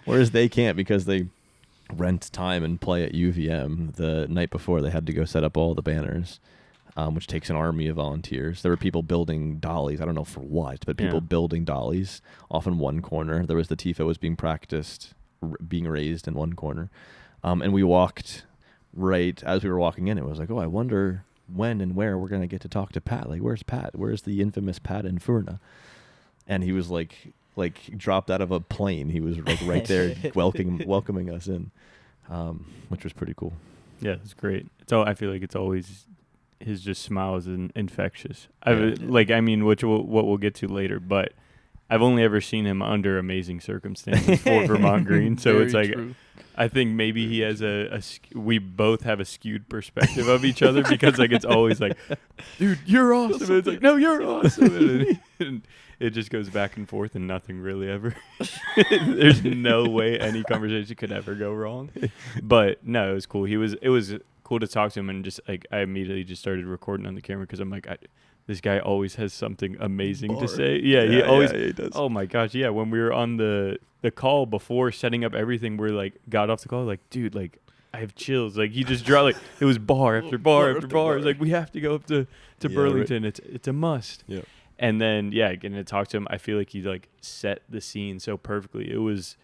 whereas they can't because they rent time and play at UVM. The night before they had to go set up all the banners. Which takes an army of volunteers. There were people building dollies. I don't know for what, but people building dollies off in one corner. There was the tifo being practiced, being raised in one corner. And we walked right as we were walking in. It was like, oh, I wonder when and where we're going to get to talk to Pat. Like, where's Pat? Where's the infamous Pat in Furna? And he was like dropped out of a plane. He was like right there welcoming us in, which was pretty cool. Yeah, it's great. I feel like it's always... His just smile is infectious. Which what we'll get to later, but I've only ever seen him under amazing circumstances for Vermont Green. So it's like, true. I think maybe he has we both have a skewed perspective of each other because like it's always like, dude, you're awesome. And it's like, no, you're awesome. And it just goes back and forth and nothing really ever. There's no way any conversation could ever go wrong. But no, it was cool. It was cool to talk to him, and just like I immediately just started recording on the camera because I'm like, this guy always has something amazing to say. Yeah, he always. Yeah, he does. Oh my gosh, yeah. When we were on the call before setting up everything, we're like got off the call, like, dude, like I have chills. Like he just dropped, like it was bar after bar after bar. It's like we have to go up to Burlington. Right. It's a must. Yeah. And then getting to talk to him, I feel like he like set the scene so perfectly. It was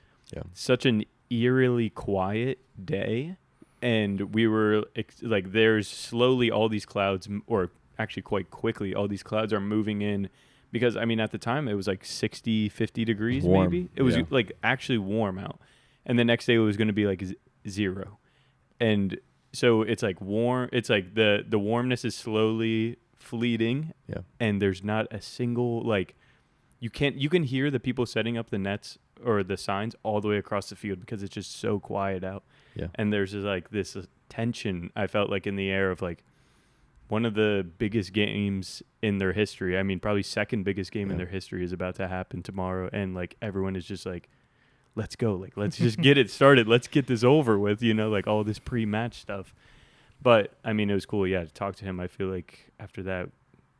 such an eerily quiet day. And we were like, there's slowly all these clouds, or actually quite quickly, all these clouds are moving in because, I mean, at the time it was like 60, 50 degrees warm. Maybe. It was like actually warm out. And the next day it was going to be like 0. And so it's like warm. It's like the warmness is slowly fleeting. Yeah. And there's not a single, like, you can hear the people setting up the nets or the signs all the way across the field because it's just so quiet out. Yeah. And there's just like this tension I felt like in the air of like, one of the biggest games in their history. I mean, probably second biggest game in their history is about to happen tomorrow. And like everyone is just like, let's go. Like, let's just get it started. Let's get this over with, like all this pre-match stuff. But I mean, it was cool. Yeah. To talk to him. I feel like after that,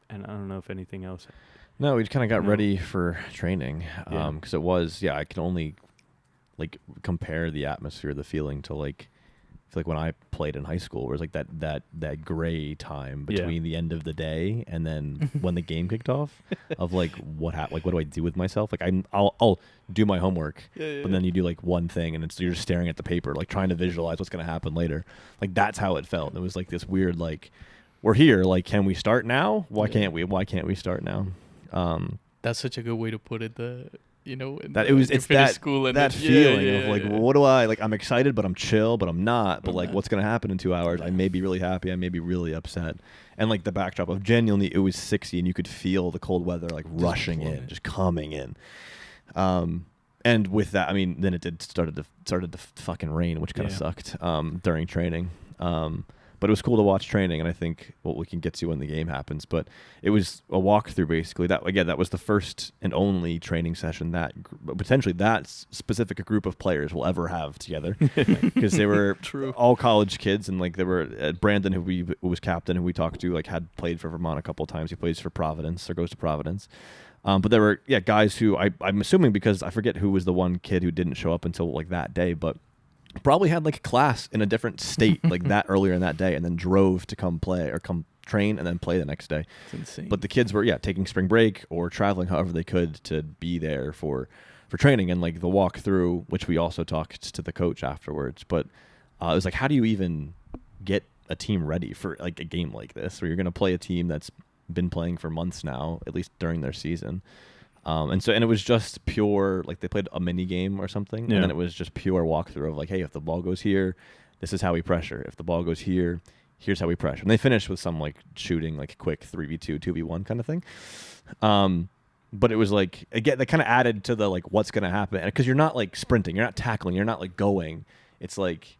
and I don't know if anything else. No, we kind of got ready for training. Cause it was, I can only like compare the atmosphere, the feeling to like, I feel like when I played in high school, where it was like that gray time between the end of the day and then when the game kicked off, of like what do I do with myself? Like I'll do my homework, but then you do like one thing and you're just staring at the paper, like trying to visualize what's gonna happen later. Like that's how it felt. It was like this weird like, we're here. Like, can we start now? Why can't we? Why can't we start now? That's such a good way to put it. It's that school and that feeling of like, well, what do I like? I'm excited, but I'm chill, but I'm not. But like, what's gonna happen in 2 hours? I may be really happy. I may be really upset. And like the backdrop of genuinely, it was 60, and you could feel the cold weather like just rushing in, just coming in. And with that, I mean, then it started to fucking rain, which kind of sucked during training. But it was cool to watch training, and I think we can get to when the game happens. But it was a walkthrough, basically. That was the first and only training session that potentially that specific group of players will ever have together, because they were all college kids, and like there were Brandon, who was captain, who we talked to, like had played for Vermont a couple of times. He plays for Providence or goes to Providence. But there were guys who I'm assuming, because I forget who was the one kid who didn't show up until like that day, but probably had like a class in a different state like that earlier in that day, and then drove to come play or come train and then play the next day. It's insane. But the kids were taking spring break or traveling however they could to be there for training, and like the walkthrough, which we also talked to the coach afterwards. But it was like, how do you even get a team ready for like a game like this, where you're going to play a team that's been playing for months now, at least during their season? And it was just pure, like they played a mini game or something, and then it was just pure walkthrough of like, hey, if the ball goes here, this is how we pressure. If the ball goes here, here's how we pressure. And they finished with some like shooting, like quick 3v2, 2v1 kind of thing. But it was like, again, that kind of added to the like what's going to happen, because you're not like sprinting, you're not tackling, you're not like going. It's like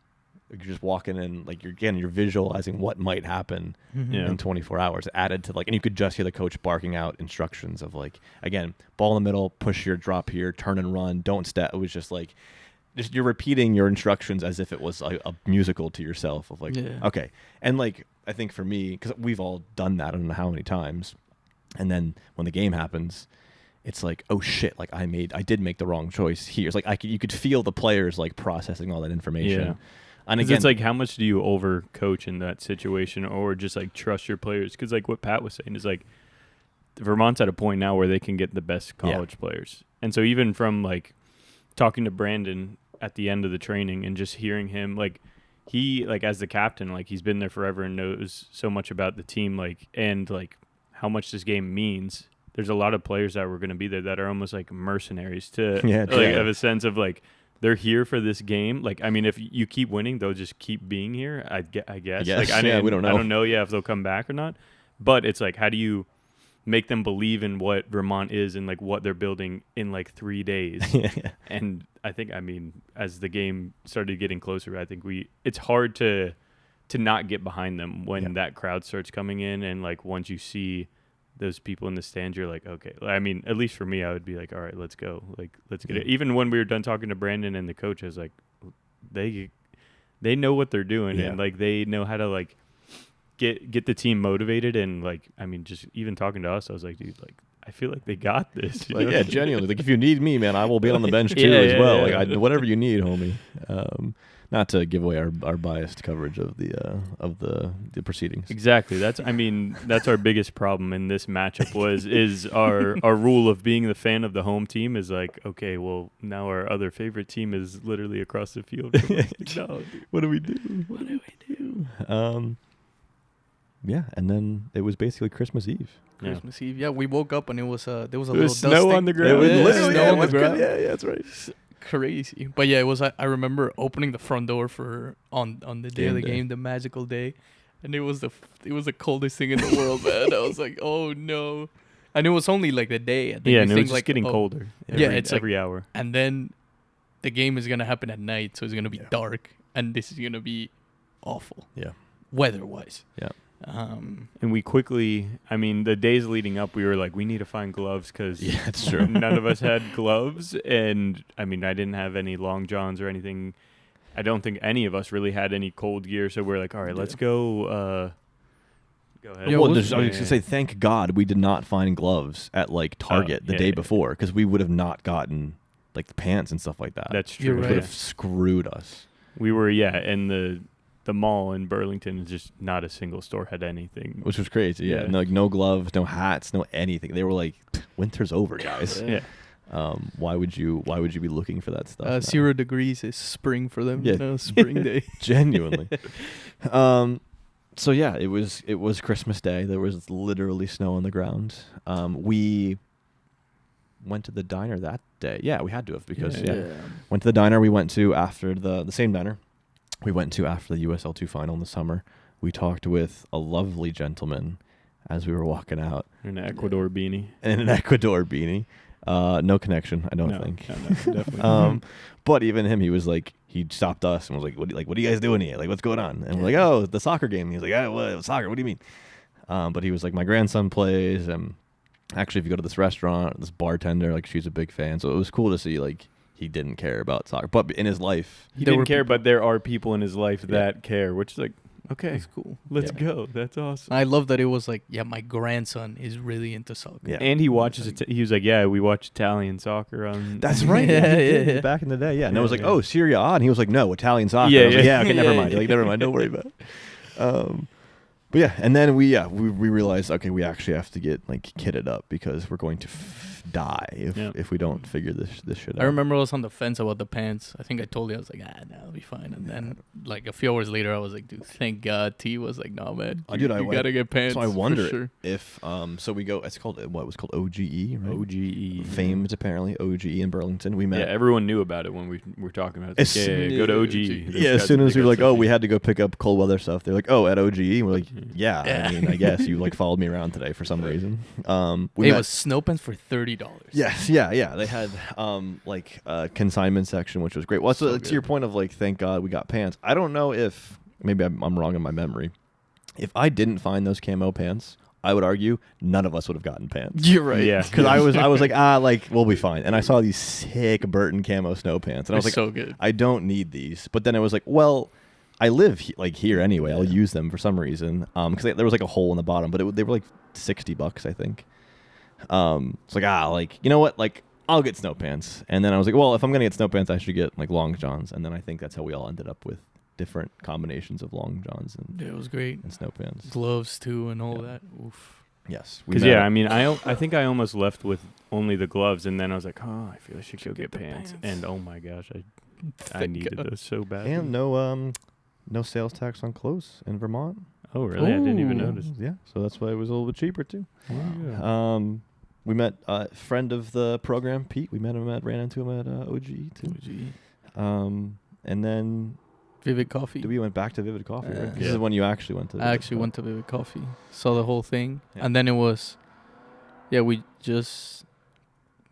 you're just walking in, like you're visualizing what might happen in 24 hours, added to like, and you could just hear the coach barking out instructions of like, again, ball in the middle, push here, drop here, turn and run, don't step. It was just like, you're repeating your instructions as if it was a musical to yourself of like, okay. And like, I think for me, because we've all done that, I don't know how many times. And then when the game happens, it's like, oh shit, like I did make the wrong choice here. It's like you could feel the players like processing all that information. Yeah. And again, it's like, how much do you over coach in that situation, or just like trust your players? Because like what Pat was saying is like, Vermont's at a point now where they can get the best college players. And so even from like talking to Brandon at the end of the training and just hearing him, like he, like as the captain, like he's been there forever and knows so much about the team, like, and like how much this game means. There's a lot of players that were going to be there that are almost like mercenaries to have a sense of like, they're here for this game. Like, I mean, if you keep winning, they'll just keep being here. I guess. Like, we don't know. I don't know. If they'll come back or not. But it's like, how do you make them believe in what Vermont is and like what they're building in like 3 days? And I think, I mean, as the game started getting closer, I think it's hard to not get behind them when that crowd starts coming in, and like once you see those people in the stands, you're like, okay. I mean, at least for me, I would be like, all right, let's go. Like, let's get it. Even when we were done talking to Brandon and the coach, I was like, they know what they're doing, and like they know how to like get the team motivated. And like, I mean, just even talking to us, I was like, dude, like I feel like they got this. Like, yeah, genuinely. Like if you need me, man, I will be on the bench too as well. Like whatever you need, homie. Not to give away our biased coverage of the proceedings. Exactly. That's our biggest problem in this matchup is our rule of being the fan of the home team is like, okay, well now our other favorite team is literally across the field. Like, no, what do we do? What do we do? Yeah, and then it was basically Christmas Eve. Christmas Eve. Yeah, we woke up and there was a little snow dusting. on the ground. Snow on the ground. Yeah, that's right. Crazy. But yeah, it was. I remember opening the front door for on the day of the game, the magical day, and it was the coldest thing in the world, man. I was like, oh no, and it was only like the day. And it was just getting colder. It's every hour. And then the game is gonna happen at night, so it's gonna be dark, and this is gonna be awful. Yeah, weather-wise. Yeah. And we quickly, I mean, the days leading up, we were like, we need to find gloves because Yeah, it's true. none of us had gloves. And I mean, I didn't have any long johns or anything. I don't think any of us really had any cold gear. So we're like, all right, let's go. Go ahead. Yeah, Well, it I was- was going to say, thank God we did not find gloves at like Target the yeah, day yeah. before, because we would have not gotten like the pants and stuff like that. That's You're true. Which right. would have screwed us. We were, and the mall in Burlington, just not a single store had anything. Which was crazy. Yeah. Yeah. No, like, no gloves, no hats, no anything. They were like, winter's over, guys. Yeah. Why would you be looking for that stuff? now? 0 degrees is spring for them. Yeah. Spring day. Genuinely. So yeah, it was Christmas Day. There was literally snow on the ground. We went to the diner that day. Yeah, we had to have because went to the diner. We went to after the same diner we went to after the USL2 final in the summer. We talked with a lovely gentleman as we were walking out An Ecuador beanie. in an Ecuador beanie. No connection, I don't No, think. no, definitely. But even him, he was like, he stopped us and was like, what are you guys doing here? Like, what's going on? And we're like, oh, the soccer game. And he was like, what soccer? What do you mean? But he was like, my grandson plays. And actually, if you go to this restaurant, this bartender, like, she's a big fan. So it was cool to see, like, he didn't care about soccer. But in his life, He There didn't were care, people- but there are people in his life that care, which is like, okay, That's cool. let's Yeah. go. That's awesome. I love that it was like, yeah, my grandson is really into soccer. Yeah. And he watches it. He was like, yeah, we watch Italian soccer on. that's right. Yeah, he did, yeah. back in the day. Yeah. And I was like, Yeah. oh, Serie A. And he was like, no, Italian soccer. Yeah, And I was like, yeah. yeah, okay, never Yeah, mind. yeah. Like, never mind. Don't worry about it. But yeah, and then we realized, okay, we actually have to get like kitted up because we're going to die if we don't figure this shit out. I remember I was on the fence about the pants. I think I told you, I was like, no, it'll be fine. And then, like, a few hours later, I was like, dude, thank God. T was like, no, man. Oh, dude, I you went- gotta get pants. So I wonder For sure. if so we go. It's called what was called OGE, right? OGE. Famed apparently OGE in Burlington. We met. Yeah, everyone knew about it when we were talking about it. As It's like, soon- go to OGE. Yeah, Those Yeah, as guys soon will as pick we were up like, oh, sushi. we had to go pick up cold weather stuff. They're like, oh, at OGE. And we're like, yeah. Yeah. I mean, I guess you like followed me around today for some reason. We It met- was snow pants for $30. Yes, yeah. They had like a consignment section, which was great. Well, so So to your good. point of like, thank God we got pants. I don't know if maybe I'm wrong in my memory. If I didn't find those camo pants, I would argue none of us would have gotten pants. You're right. Yeah. Because I was like, like we'll be fine. And I saw these sick Burton camo snow pants, and I was like, so good. I don't need these. But then I was like, well, I live here anyway. I'll use them for some reason. Because there was like a hole in the bottom, but they were like $60, I think. It's like you know what, like I'll get snow pants. And then I was like, well, if I'm gonna get snow pants, I should get like long johns. And then I think that's how we all ended up with different combinations of long johns and, Yeah, it was great. and snow pants. Gloves, too, and all Yeah. that. Oof. Yes, Because I mean, I think I almost left with only the gloves, and then I was like, oh, I feel I should go get the pants. pants. And oh my gosh, I Thank needed God. those so bad. and no sales tax on clothes in Vermont. Oh really? I didn't even Ooh. notice. Yeah, so that's why it was a little bit cheaper too. Wow. We met a friend of the program, Pete. We ran into him at OGE too. And then Vivid Coffee. we went back to Vivid Coffee. Right? Yeah. This is when you actually went to. I actually went to Vivid Coffee, saw the whole thing, Yeah. and then it was, we just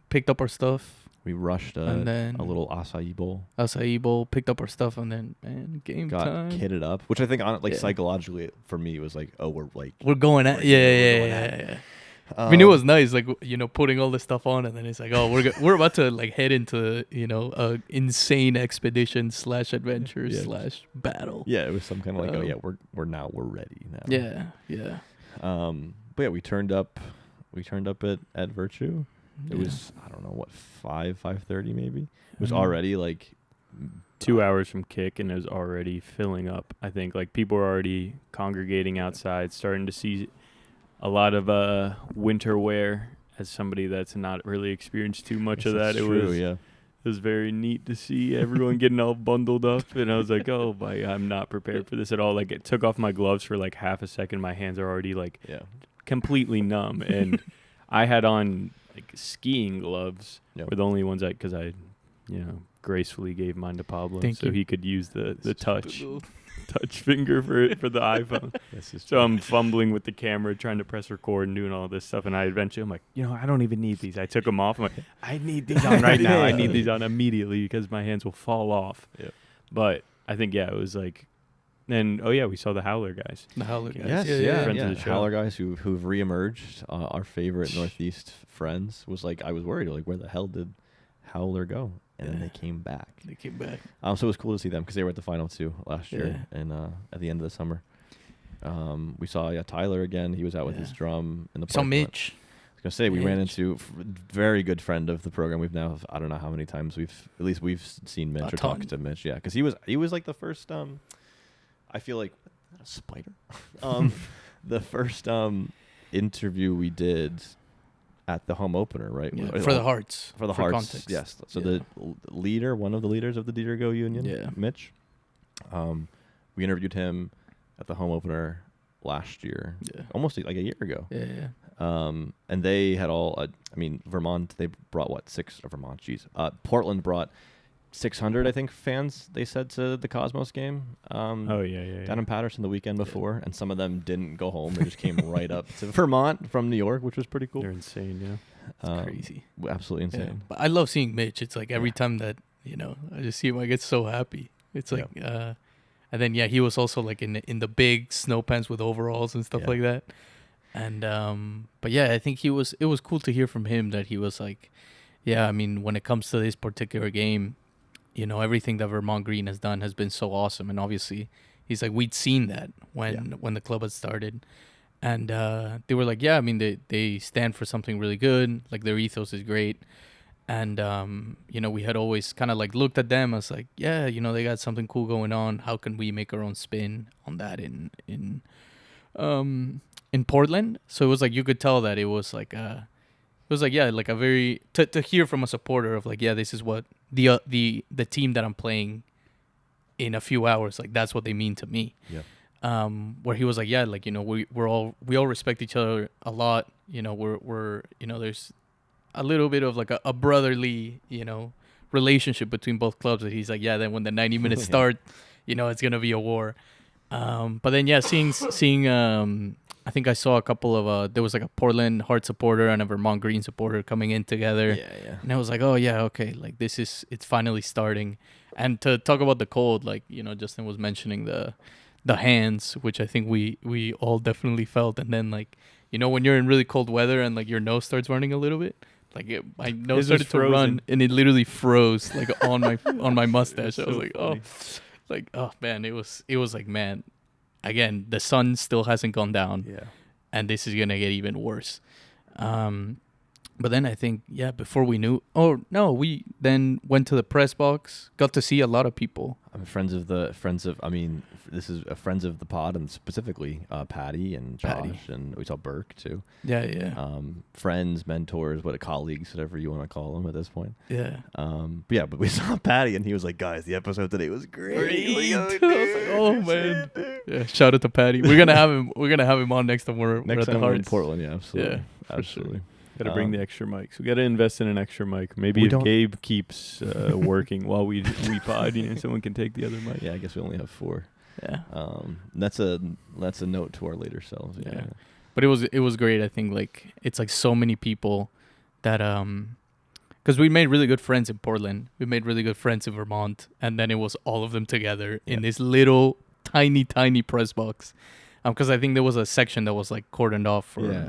picked up our stuff, We rushed and then a little acai bowl. acai bowl, picked up our stuff, and then game Got time. kitted up, which I think Yeah. psychologically for me was like, oh, we're like. We're going at We're yeah. going at Yeah. I mean, it Um, was nice, like putting all this stuff on, and then it's like, oh, we're about to like head into a insane expedition / adventure Yeah. / battle. Yeah, it was some kind of like, oh Um, yeah, we're ready now. Yeah. But yeah, we turned up at Virtue. It was, I don't know, what, 5:30 maybe. It was Mhm. already like 2 hours from kick, and it was already filling up. I think like people were already congregating outside, starting to see a lot of winter wear. As somebody that's not really experienced too much of that, It's it true, was yeah. it was very neat to see everyone getting all bundled up, and I was like, oh my, I'm not prepared for this at all. Like, it took off my gloves for like half a second. My hands are already like Yeah. completely numb, and I had on like skiing gloves. Yep. Were the only ones because I gracefully gave mine to Pablo Thank so you. he could use the It's touch little- finger for the iPhone. This is So I'm fumbling with the camera, trying to press record and doing all this stuff. And I'm like, I don't even need these. I took them off. I'm like, I need these on right now. I need these on immediately because my hands will fall off. Yep. But I think, it was like And we saw the Howler guys. The Howler guys. Yes, Friends of the show. Howler guys who've reemerged. Our favorite Northeast friends was like, I was worried, like, where the hell did Howler go? And then they came back. So it was cool to see them because they were at the final two last year and at the end of the summer. We saw Tyler again. He was out with his drum in the park. Saw Mitch. I was gonna say we ran into very good friend of the program. We've now I don't know how many times we've seen Mitch or talked to Mitch. Yeah, because he was like the first. I feel like a spider. The first interview we did at the home opener, right? Yeah, for the Hearts. For the Hearts, context. yes. So the leader, one of the leaders of the Dieter Go Union, Mitch. We interviewed him at the home opener last year, almost like a year ago. Yeah. And they had all, Vermont, they brought Portland brought 600, I think, fans, they said, to the Cosmos game. Down in Patterson the weekend before, and some of them didn't go home. They just came right up to Vermont from New York, which was pretty cool. They're insane, It's crazy. Absolutely insane. Yeah. But I love seeing Mitch. It's like every time that, I just see him, I get so happy. It's like, and then, he was also like in the big snow pants with overalls and stuff like that. And, but I think it was cool to hear from him that he was like, when it comes to this particular game, everything that Vermont Green has done has been so awesome. And obviously he's like, we'd seen that when the club had started. And they were like, they stand for something really good. Like, their ethos is great. And, we had always kind of like looked at them as like, they got something cool going on. How can we make our own spin on that in Portland? So it was like, you could tell that it was like a very, to hear from a supporter of like, this is what the team that I'm playing in a few hours, like, that's what they mean to me. Yeah. Where he was like, we all respect each other a lot. We're there's a little bit of like a brotherly, relationship between both clubs. That he's like, then when the 90 minutes start, it's gonna be a war. But then seeing I think I saw a couple of there was like a Portland Heart supporter and a Vermont Green supporter coming in together. Yeah. And I was like, okay, like it's finally starting. And to talk about the cold, like, Justin was mentioning the hands, which I think we all definitely felt. And then, like, when you're in really cold weather and like your nose starts running a little bit, like my nose started to run and it literally froze like on my mustache. I was like, funny. Oh man, it was like, man, again, the sun still hasn't gone down. Yeah. And this is gonna get even worse. But then I think, before we knew, we then went to the press box, got to see a lot of people. Friends of the pod, and specifically Patty and Josh, and we saw Burke too. Yeah. Friends, mentors, colleagues, whatever you want to call them at this point. Yeah. But we saw Patty, and he was like, "Guys, the episode today was great." I was like, "Oh man!" Yeah. Shout out to Patty. We're gonna have him. We're gonna have him on next time we're at the Hearts. In Portland. Yeah, absolutely. Yeah, absolutely. Sure. Got to bring the extra mics. We got to invest in an extra mic. Maybe if Gabe keeps working while we pod, someone can take the other mic. Yeah, I guess we only have 4. Yeah. That's a note to our later selves. Yeah. But it was great. I think like it's like so many people that because we made really good friends in Portland. We made really good friends in Vermont, and then it was all of them together in this little tiny press box. Because I think there was a section that was like cordoned off for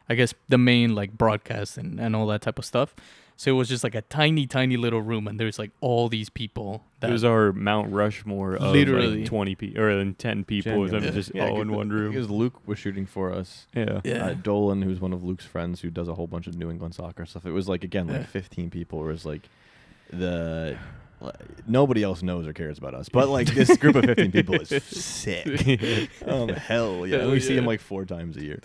I guess the main like broadcast and all that type of stuff. So it was just like a tiny little room, and there's like all these people. It was our Mount Rushmore of literally like 20 people or 10 people, just all in one room. Because Luke was shooting for us. Yeah. Dolan, who's one of Luke's friends, who does a whole bunch of New England soccer stuff. It was like, again, like 15 people. It was like nobody else knows or cares about us, but like this group of 15 people is sick. Hell yeah! We see him like 4 times a year.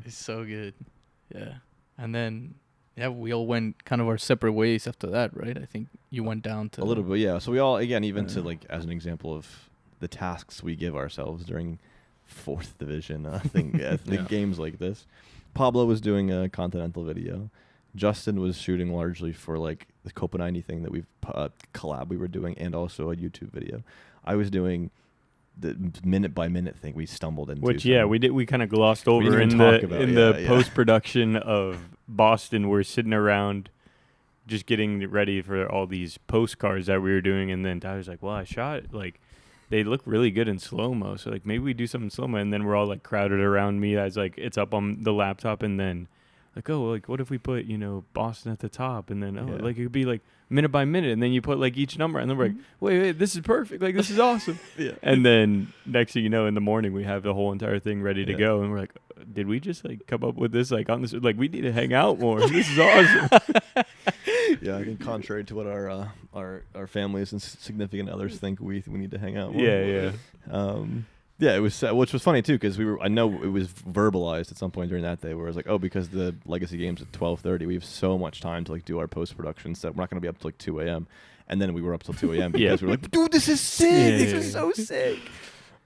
It's so good. Yeah. And then we all went kind of our separate ways after that, right? I think you went down to a little bit. Yeah. So we all, again, even to like as an example of the tasks we give ourselves during 4th division games like this. Pablo was doing a Continental video. Justin was shooting largely for like the Copa 90 thing that we've collab we were doing, and also a YouTube video. I was doing the minute by minute thing we stumbled into. Which we kind of glossed over in the post production of Boston. We're sitting around just getting ready for all these postcards that we were doing, and then Tyler's like, "Well, I shot like they look really good in slow-mo. So, like, maybe we do something slow-mo, and then we're all, like, crowded around me as, like, it's up on the laptop, and then, like, oh, like, what if we put, Boston at the top, and then, like, it could be, like, minute by minute, and then you put, like, each number, and then we're like, wait, this is perfect. Like, this is awesome. Yeah. And then, next thing you know, in the morning, we have the whole entire thing ready to go, and we're like, did we just, like, come up with this, like, on this? Like, we need to hang out more. This is awesome. Yeah, I think contrary to what our families and significant others think, we need to hang out more. Yeah. Yeah, it was, which was funny too, because I know it was verbalized at some point during that day, where it was like, oh, because the legacy game's at 12:30, we have so much time to, like, do our post production stuff. We're not going to be up till, like, 2 a.m. And then we were up till 2 a.m. because we were like, dude, this is sick. This is so sick.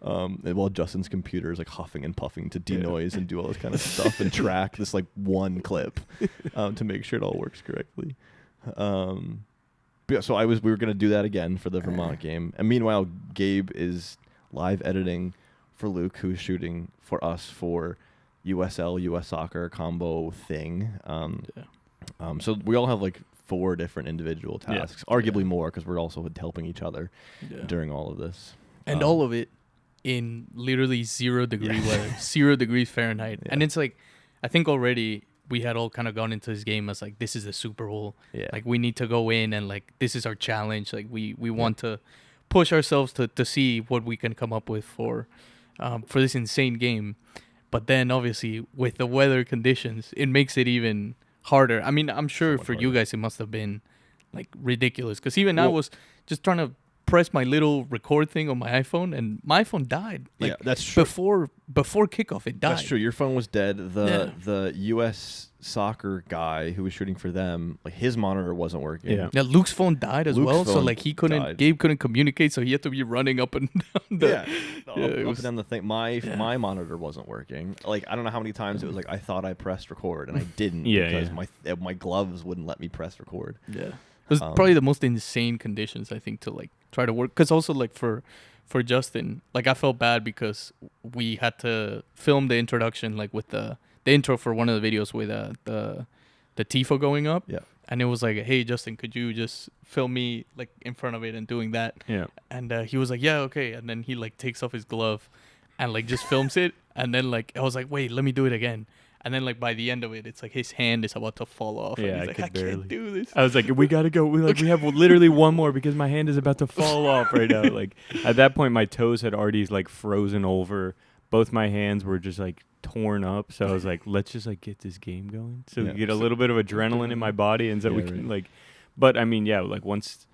And while Justin's computer is, like, huffing and puffing to denoise and do all this kind of stuff and track this, like, one clip to make sure it all works correctly. But yeah, so we were going to do that again for the Vermont game. And meanwhile, Gabe is live editing for Luke, who's shooting for us for USL, US Soccer combo thing. So we all have, like, 4 different individual tasks, arguably more, because we're also helping each other during all of this. And all of it in literally 0 degree weather, 0 degrees Fahrenheit. Yeah. And it's like, I think already we had all kind of gone into this game as, like, this is the Super Bowl. Yeah. Like, we need to go in and, like, this is our challenge. Like, we want to push ourselves to see what we can come up with for this insane game. But then, obviously, with the weather conditions, it makes it even harder. I mean, I'm sure for you guys it must have been, like, ridiculous. Because even I was just trying to press my little record thing on my iPhone, and my iPhone died. Like, yeah, that's true. Before kickoff, it died. That's true. Your phone was dead. The U.S. Soccer guy who was shooting for them, like, his monitor wasn't working. Yeah, Luke's phone died as well. So, like, Gabe couldn't communicate, so he had to be running up and down up and down the thing. My monitor wasn't working. Like, I don't know how many times it was like I thought I pressed record and I didn't because my gloves wouldn't let me press record. Yeah. It was probably the most insane conditions, I think, to, like, try to work. Because also, like, for Justin, like, I felt bad because we had to film the introduction, like, with the intro for one of the videos with the tifo going up. Yeah. And it was like, hey, Justin, could you just film me, like, in front of it and doing that? Yeah. And he was like, yeah, okay. And then he, like, takes off his glove and, like, just films it. And then, like, I was like, wait, let me do it again. And then, like, by the end of it, it's like his hand is about to fall off. Yeah, and he's like, I can't do this. I was like, we got to go. We have literally one more because my hand is about to fall off right now. Like, at that point, my toes had already, like, frozen over. Both my hands were just, like, torn up. So I was like, let's just, like, get this game going. So we get a little bit of adrenaline in my body. And so we can, like, but I mean, yeah, like, once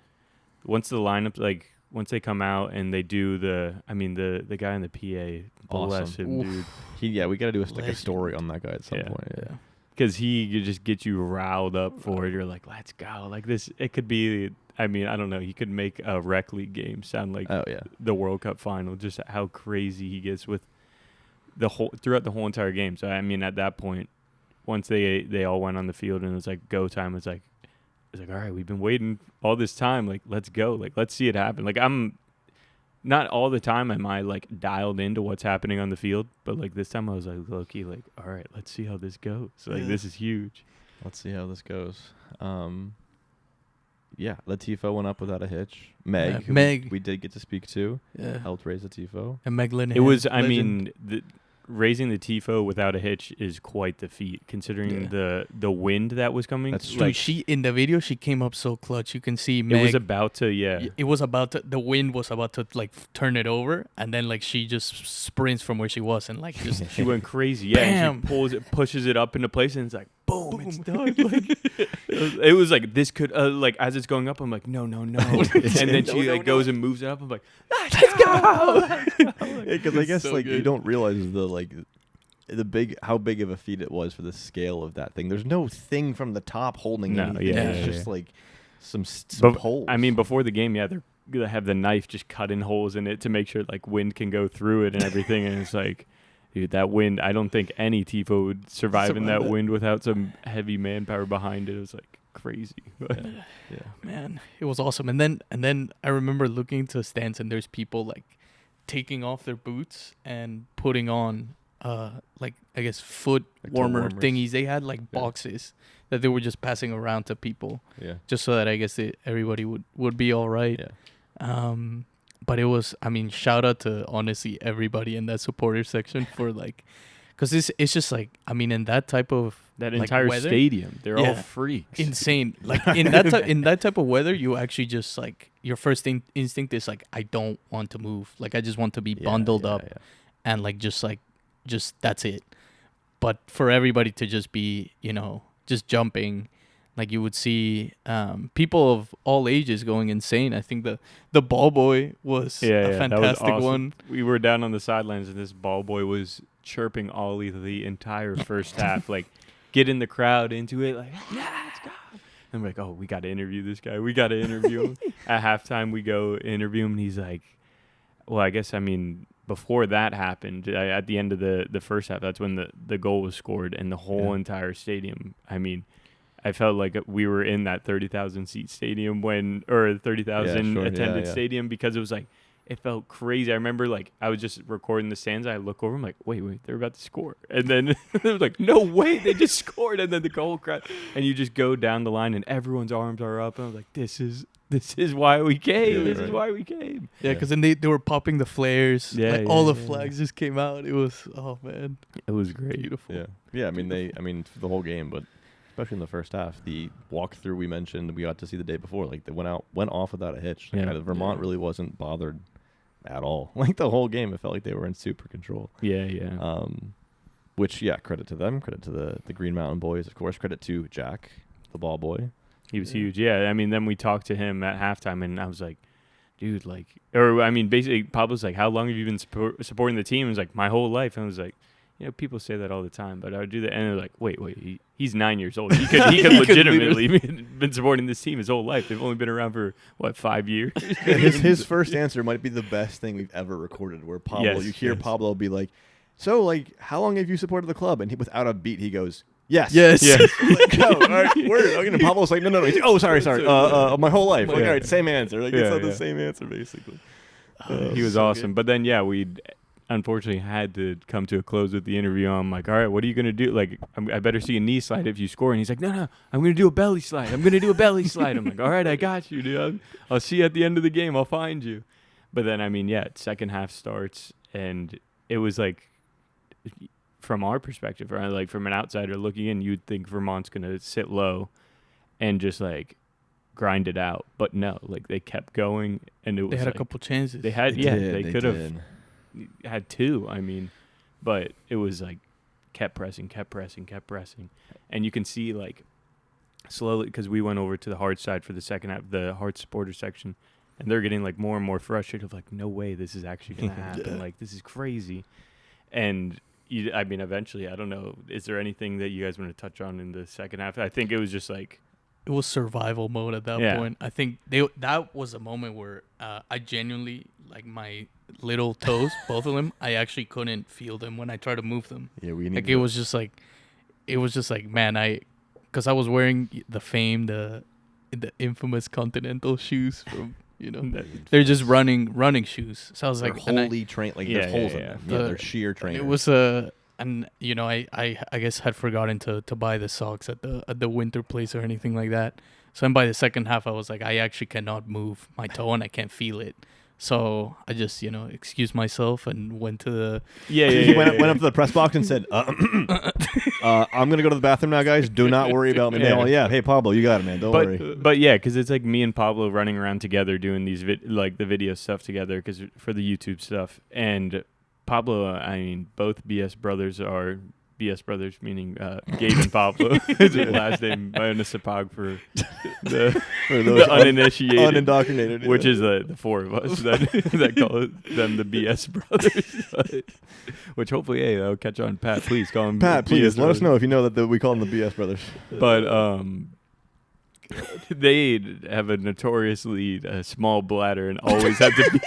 the lineup, like, once they come out and they do the guy in the PA, bless him, dude. We got to do a story on that guy at some point. Yeah. Because he just gets you riled up for it. You're like, let's go. Like, this, it could be, I mean, I don't know. He could make a rec league game sound like the World Cup final, just how crazy he gets with throughout the whole entire game. So, I mean, at that point, once they all went on the field and it was like go time, it's like, all right, we've been waiting all this time. Like, let's go. Like, let's see it happen. Like, I'm not all the time am I, like, dialed into what's happening on the field, but, like, this time I was like, low-key, like, all right, let's see how this goes. Like, this is huge. Let's see how this goes. Latifo went up without a hitch. Meg, we did get to speak to, helped raise the tifo. And Meg Linehan. It was, I mean, raising the tifo without a hitch is quite the feat, considering the wind that was coming. That's true. Like, she in the video, she came up so clutch. You can see Meg. It was about to, It was about to. The wind was about to, like, turn it over, and then, like, she just sprints from where she was and, like, just she went crazy. Yeah, and she pushes it up into place, and it's like boom, it's done. Like, it was like this could like as it's going up. I'm like no, and then she goes and moves it up. I'm like let's go. Because I guess so like good. You don't realize how big of a feat it was for the scale of that thing. There's no thing from the top holding anything. It's just like some holes. I mean, before the game, they're gonna have the knife just cutting holes in it to make sure like wind can go through it and everything. And it's like, dude, that wind. I don't think any tifo would survive in that wind without some heavy manpower behind it. It was like crazy. Man, it was awesome. And then I remember looking to the stands and there's people like taking off their boots and putting on like I guess foot warmer thingies. They had like boxes that they were just passing around to people, just so that I guess everybody would be all right. But but it was, I mean, shout out to honestly everybody in that supporter section for like, because it's just like, I mean, in that type of That like, entire weather, stadium, they're all Yeah. freaks. insane. Like in that type of weather, you actually just like your first instinct is like, I don't want to move. Like I just want to be bundled up and like just that's it. But for everybody to just be, you know, just jumping, like you would see people of all ages going insane. I think the ball boy was a fantastic that was awesome. one. We were down on the sidelines, and this ball boy was chirping Ollie the entire first half, like get in the crowd into it, like yeah, let's go. And I'm like, oh, we got to interview this guy. We got to interview him. At halftime, we go interview him, and he's like, well, I guess, I mean, before that happened, at the end of the first half, that's when the goal was scored, and the whole entire stadium, I mean, I felt like we were in that 30,000 seat stadium or 30,000 attended stadium, because it was like, it felt crazy. I remember like I was just recording the stands. I look over, I'm like, wait, they're about to score. And then it was like, no way, they just scored. And then the whole crowd, and you just go down the line and everyone's arms are up. And I was like, this is why we came. This is why we came. Yeah, because then they were popping the flares. Yeah, like all the flags just came out. It was, oh man, it was great. Beautiful. Yeah. I mean, for the whole game, but especially in the first half, the walkthrough we mentioned, we got to see the day before. Like they went off without a hitch. Like, Vermont really wasn't bothered at all. Like the whole game, it felt like they were in super control. Yeah. Which, credit to them, credit to the Green Mountain boys, of course, credit to Jack, the ball boy. He was huge. Yeah, I mean, then we talked to him at halftime, and I was like, dude, like, or I mean, basically, Pablo's like, how long have you been supporting the team? He was like, my whole life. And I was like, you know, people say that all the time, but I would do that. And they're like, wait, he's 9 years old. He could legitimately been supporting this team his whole life. They've only been around for, 5 years? His first answer might be the best thing we've ever recorded, where Pablo, you hear Pablo be like, so, like, how long have you supported the club? And without a beat, he goes, Yes. Like, no, all right, word. And Pablo's like, no. He's like, oh, sorry. My whole life. Like, all right, same answer. Like, it's not the same answer, basically. He was so awesome. Good. But then, we'd unfortunately had to come to a close with the interview. I'm like, all right, what are you going to do? Like, I better see a knee slide if you score. And he's like, no, I'm going to do a belly slide. I'm like, all right, I got you, dude. I'll see you at the end of the game. I'll find you. But then, I mean, second half starts, and it was like, from our perspective, right? Like from an outsider looking in, you'd think Vermont's going to sit low and just like grind it out. But no, like they kept going, and it was they had a couple chances. They had, they could have had two. I mean, but it was like kept pressing. And you can see like slowly, because we went over to the hard side for the second half, the hard supporter section, and they're getting like more and more frustrated of like, no way this is actually going to happen. Like, this is crazy. And I mean, eventually, I don't know. Is there anything that you guys want to touch on in the second half? I think it was just like, it was survival mode at that point. I think that was a moment where I genuinely, like, my little toes, both of them, I actually couldn't feel them when I tried to move them. Yeah, we need. Like, it was just like, man, because I was wearing the infamous Continental shoes from. You know, they're just running shoes. So I was like, wholly trained, like there's holes in them. Yeah, they're sheer trainers. It was and you know, I guess had forgotten to buy the socks at the winter place or anything like that. So then by the second half, I was like, I actually cannot move my toe and I can't feel it. So I just, you know, excused myself and went to the... He went up to the press box and said, I'm going to go to the bathroom now, guys. Do not worry about me. Hey, Pablo, you got it, man. Don't worry. But yeah, because it's like me and Pablo running around together doing these, the video stuff together for the YouTube stuff. And Pablo, I mean, both BS brothers are... BS brothers, meaning Gabe and Pablo. His last name, Sapag for the uninitiated, unindoctrinated, which is the four of us that call them the BS brothers. Which hopefully, hey, that'll catch on. Pat, please call them Pat. Please let brothers. us know if you know that we call them the BS brothers. But they have a notoriously small bladder and always have to be.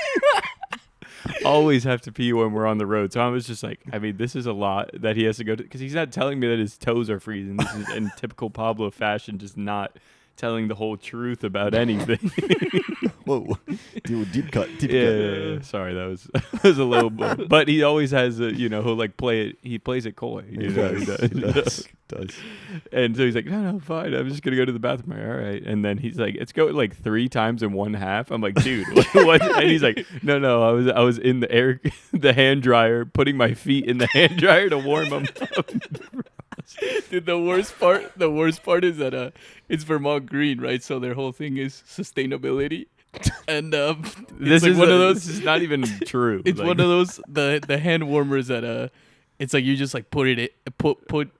Always have to pee when we're on the road. So I was just like, I mean, this is a lot that he has to go to, because he's not telling me that his toes are freezing. This is in typical Pablo fashion, just not telling the whole truth about anything. Whoa, deep cut. Yeah. Sorry, that was a little, but he always has he'll like play it. He plays it coy. He does. And so he's like, no, fine. I'm just gonna go to the bathroom. All right. And then he's like, it's going like 3 times in 1/2. I'm like, dude, what? And he's like, no, I was in the hand dryer, putting my feet in the hand dryer to warm them up. Dude, the worst part is that it's Vermont Green, right? So their whole thing is sustainability. And this like is one of those. This is not even true. It's like, one of those the hand warmers that it's like you just like put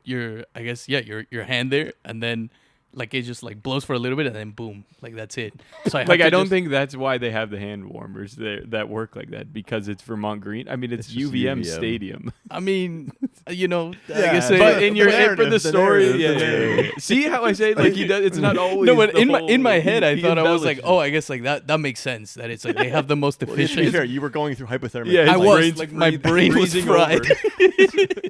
your your hand there, and then like it just like blows for a little bit, and then boom, like that's it. So I don't think that's why they have the hand warmers there that work like that, because it's Vermont Green. I mean, it's UVM Stadium. I mean, I guess but in your head for the narrative, story, yeah. See how I say like he does? It's not always. No, but the in my whole- head, I he thought I was like, embellishes. oh, I guess like that makes sense. That it's like they have the most To be efficient. fair, you were going through hypothermia. Yeah, I his was brain's like my brain was freezing fried. over.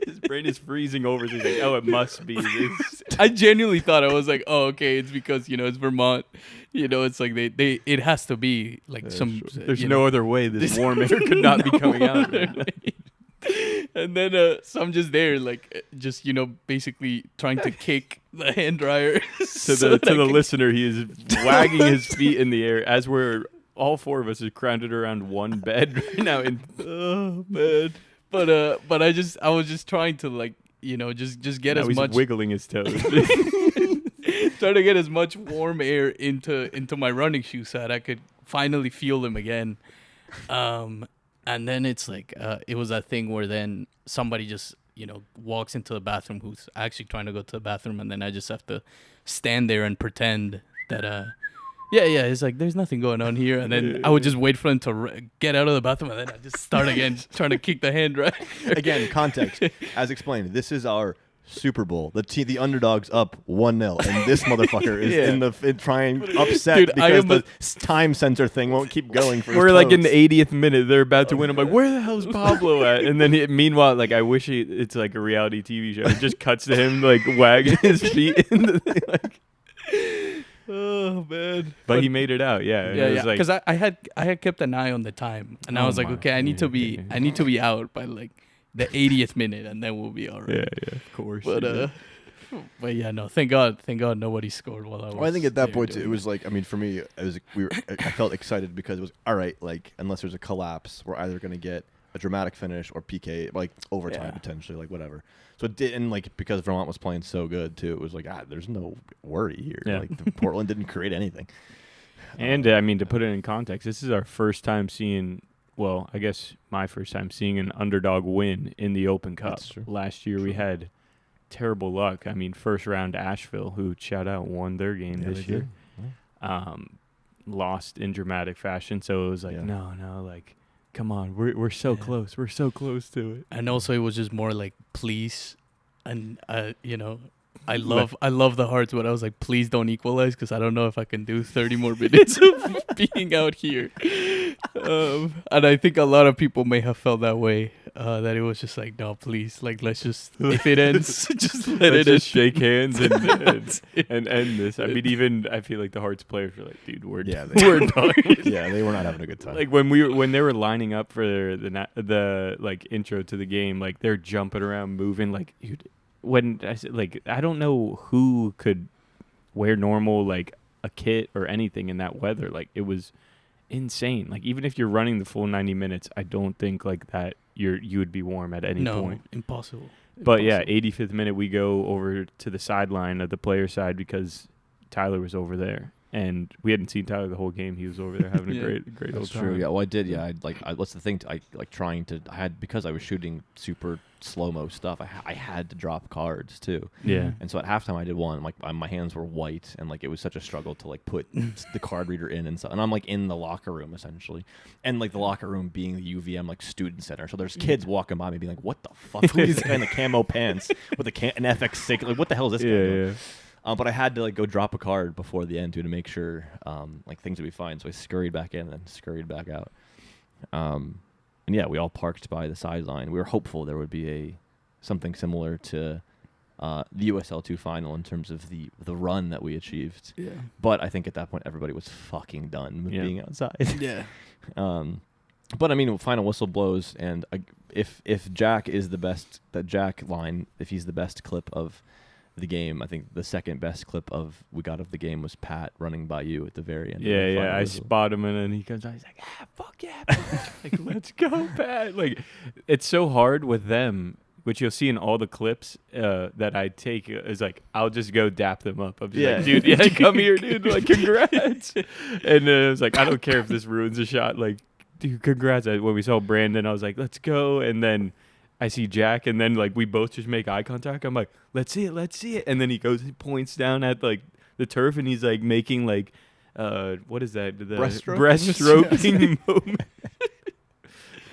His brain is freezing over. So he's like, oh, it must be this. I genuinely thought, I was like, oh, okay, it's because it's Vermont. It's like they it has to be like some. There's no other way this warm air could not be coming out. And then so I'm just there, like just basically trying to kick the hand dryer. To the listener, he is wagging his feet in the air as we're all 4 of us are crowded around one bed right now. Oh man! But I was just trying to like just get Now as he's much wiggling his toes. trying to get as much warm air into my running shoes so that I could finally feel them again. And then it's like it was that thing where then somebody just walks into the bathroom who's actually trying to go to the bathroom, and then I just have to stand there and pretend that it's like there's nothing going on here, and then I would just wait for them to get out of the bathroom, and then I just start again trying to kick the hand dryer. Again, context. As explained, this is our Super Bowl. The underdog's up 1-0, and this motherfucker is trying upset Dude, because the time sensor thing won't keep going. For We're his like in the toes. 80th minute. They're about to win. I'm like, where the hell's Pablo at? And then meanwhile, like, I wish it's like a reality TV show. It just cuts to him like wagging his feet in the thing, like. Oh man! But he made it out. Yeah. And it was like, Because I had kept an eye on the time, and I was like, okay, I need to be out by like the 80th minute, and then we'll be all right. yeah, of course. But yeah, no, thank God nobody scored while I was. Well, I think at that there point doing it was like, I mean, for me, I felt excited because it was all right. Like, unless there's a collapse, we're either gonna get a dramatic finish or PK, like overtime potentially, like whatever. So it didn't, like, because Vermont was playing so good too. It was like, there's no worry here. Yeah. Like Portland didn't create anything. And I mean, to put it in context, this is our first time seeing. Well, I guess my first time seeing an underdog win in the Open Cup. That's true. Last year we had terrible luck. I mean, first round Asheville, who shout out won their game Yeah, this they year, did. lost in dramatic fashion. So it was like, Yeah. no, like, come on, we're so close, we're so close to it. And also, it was just more like, please, and I love the Hearts, but I was like, please don't equalize, because I don't know if I can do 30 more minutes of being out here. And I think a lot of people may have felt that way, that it was just like, no, please, like, let's just, if it ends, just let Let's it just shake hands and end this. I mean, even I feel like the Hearts players were like, dude, we're done. Yeah, they were not having a good time. Like when they were lining up for the like intro to the game, like they're jumping around, moving. Like, when I said, like, I don't know who could wear normal like a kit or anything in that weather. Like, it was insane. Like, even if you're running the full 90 minutes, I don't think like that you would be warm at any point. Impossible. But yeah, 85th minute we go over to the sideline of the player side because Tyler was over there. And we hadn't seen Tyler the whole game. He was over there having a great old That's time. true. Yeah, well, I did. Yeah, what's the thing? I had because I was shooting super slow-mo stuff. I had to drop cards too. Yeah. And so at halftime I did one. Like my hands were white, and like it was such a struggle to like put the card reader in and stuff. And I'm like in the locker room essentially, and like the locker room being the UVM like student center. So there's kids walking by me being like, "What the fuck? Who is this guy in the camo pants with an FX6? Like, what the hell is this guy doing?" Yeah. But I had to like go drop a card before the end to make sure like things would be fine. So I scurried back in and then scurried back out. And yeah, we all parked by the sideline. We were hopeful there would be something similar to the USL2 final in terms of the run that we achieved. Yeah. But I think at that point everybody was fucking done with being outside. Yeah. But I mean, final whistle blows, and if Jack is the best, that Jack line, if he's the best clip of the game, I think the second best clip we got of the game was Pat running by you at the very end. Yeah, of the final I whistle. spot him, and then he comes out. He's like, fuck yeah, like let's go, Pat. Like, it's so hard with them, which you'll see in all the clips that I take. Is like, I'll just go dap them up. I'm just like, dude, yeah, come here, dude. Like, congrats. And it was like, I don't care if this ruins a shot. Like, dude, congrats. When we saw Brandon, I was like, let's go. And then I see Jack, and then like we both just make eye contact. I'm like, let's see it. And then he points down at like the turf, and he's like making like, what is that? The breaststroking moment.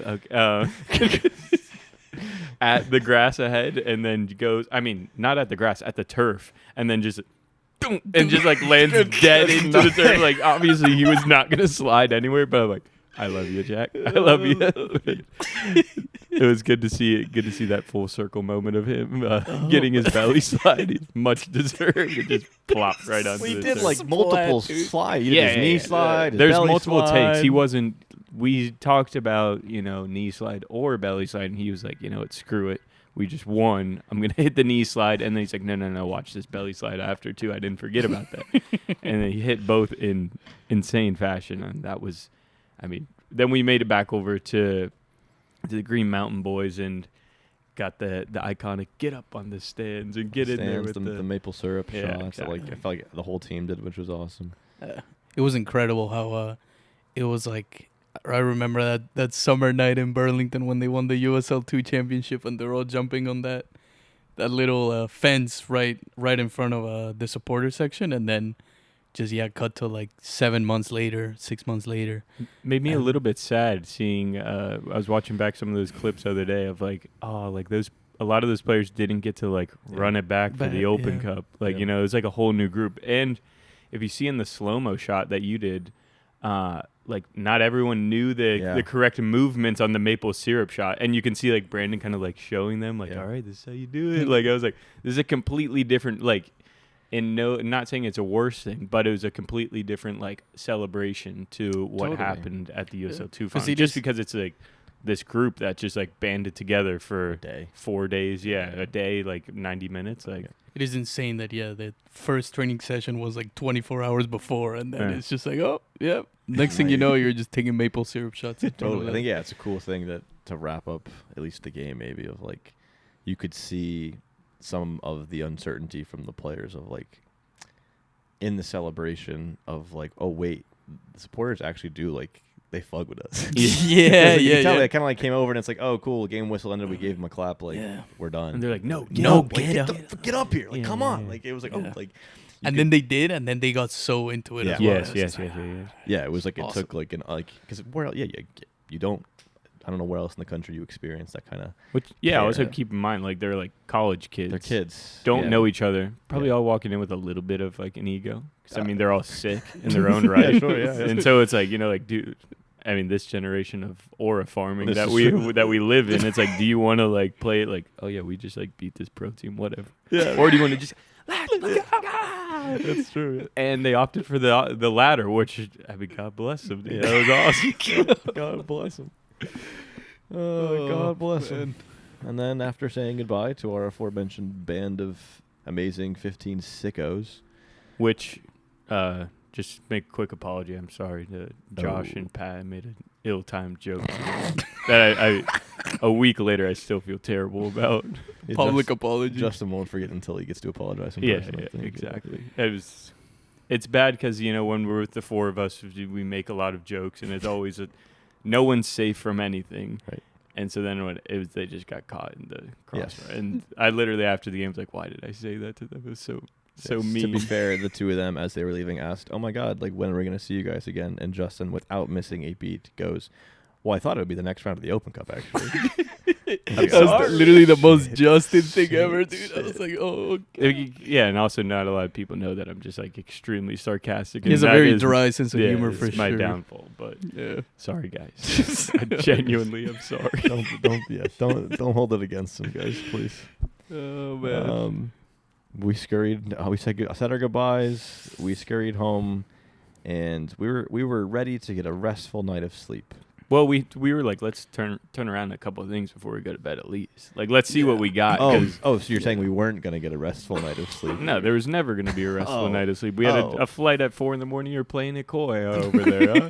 Okay, at the grass ahead, and then goes. I mean, not at the grass, at the turf, and then just. And just like lands dead into the turf. Like, obviously he was not gonna slide anywhere, but I'm like, I love you, Jack. I love you. It was good to see it. Good to see that full circle moment of him getting his belly slide. He's much deserved. It just plopped right onto We the did turf. like multiple slides. He did his knee slide. His There's belly multiple slide. takes. He wasn't. We talked about knee slide or belly slide, and he was like, what, screw it. We just won. I'm gonna hit the knee slide, and then he's like, no, watch this belly slide after too. I didn't forget about that. And then he hit both in insane fashion, and that was. I mean, then we made it back over to the Green Mountain Boys and got the iconic get up on the stands and get in there with the maple syrup shots. Exactly. Like I felt like the whole team did, which was awesome. It was incredible how it was like. I remember that summer night in Burlington when they won the USL2 championship, and they're all jumping on that little fence right in front of the supporter section, and then. Just cut to like 6 months later. Made me a little bit sad seeing. I was watching back some of those clips the other day of like, a lot of those players didn't get to like run it back for the Open Cup. Like it was like a whole new group. And if you see in the slow-mo shot that you did, like not everyone knew the correct movements on the maple syrup shot, and you can see like Brandon kind of like showing them like, all right, this is how you do it. Like I was like, this is a completely different like. And not saying it's a worse thing, but it was a completely different like celebration to what happened at the USL2 final. Just because it's like this group that just like banded together for 4 days, a day, like 90 minutes. Like it is insane that the first training session was like 24 hours before, and then it's just like next thing you know, you're just taking maple syrup shots. Totally, I think it's a cool thing that to wrap up at least the game maybe of like you could see. Some of the uncertainty from the players of like in the celebration of like, oh wait, the supporters actually do like they fuck with us. They kind of like came over and it's like, oh cool, game whistle ended. We gave them a clap, like we're done. And they're like, no, get up here, like come on, like it was like and then they did, and then they got so into it. Yes. Yeah, it was like awesome. It took like because where you don't. I don't know where else in the country you experience that kind of. Also keep in mind, like they're like college kids. They're kids. Don't know each other. Probably all walking in with a little bit of like an ego. Because I mean, they're all sick in their own right. And so it's like like, dude. I mean, this generation of aura farming that we live in. It's like, do you want to like play it like, oh yeah, we just like beat this pro team, whatever. Yeah. Or do you want to just. That's true. And they opted for the latter, which I mean, God bless them. Dude. That was awesome. God bless them. Oh, God bless him. And then after saying goodbye to our aforementioned band of amazing 15 sickos. Which, just make a quick apology. I'm sorry to Josh and Pat. I made an ill-timed joke that I a week later I still feel terrible about. Public apology. Justin won't forget until he gets to apologize in person. Yeah, exactly. It's bad because, when we're with the four of us, we make a lot of jokes, and it's always no one's safe from anything. Right. And so then they just got caught in the crossfire. And I literally, after the game, was like, why did I say that to them? It was so mean. To be fair, the two of them, as they were leaving, asked, oh my God, like, when are we going to see you guys again? And Justin, without missing a beat, goes, well, I thought it would be the next round of the Open Cup, actually. That was literally the most Justin thing ever, dude. I was like, oh, okay. Yeah, and also not a lot of people know that I'm just like extremely sarcastic. He has a very dry sense of humor for sure. It's my downfall, but sorry guys. I genuinely am sorry. Don't hold it against him, guys, please. Oh man. we scurried. We said our goodbyes. We scurried home, and we were ready to get a restful night of sleep. Well, we were like, let's turn around a couple of things before we go to bed at least. Like, let's see what we got. So you're saying we weren't gonna get a restful night of sleep? No, there was never going to be a restful night of sleep. We had a flight at 4 a.m. You're playing a koi over there, huh?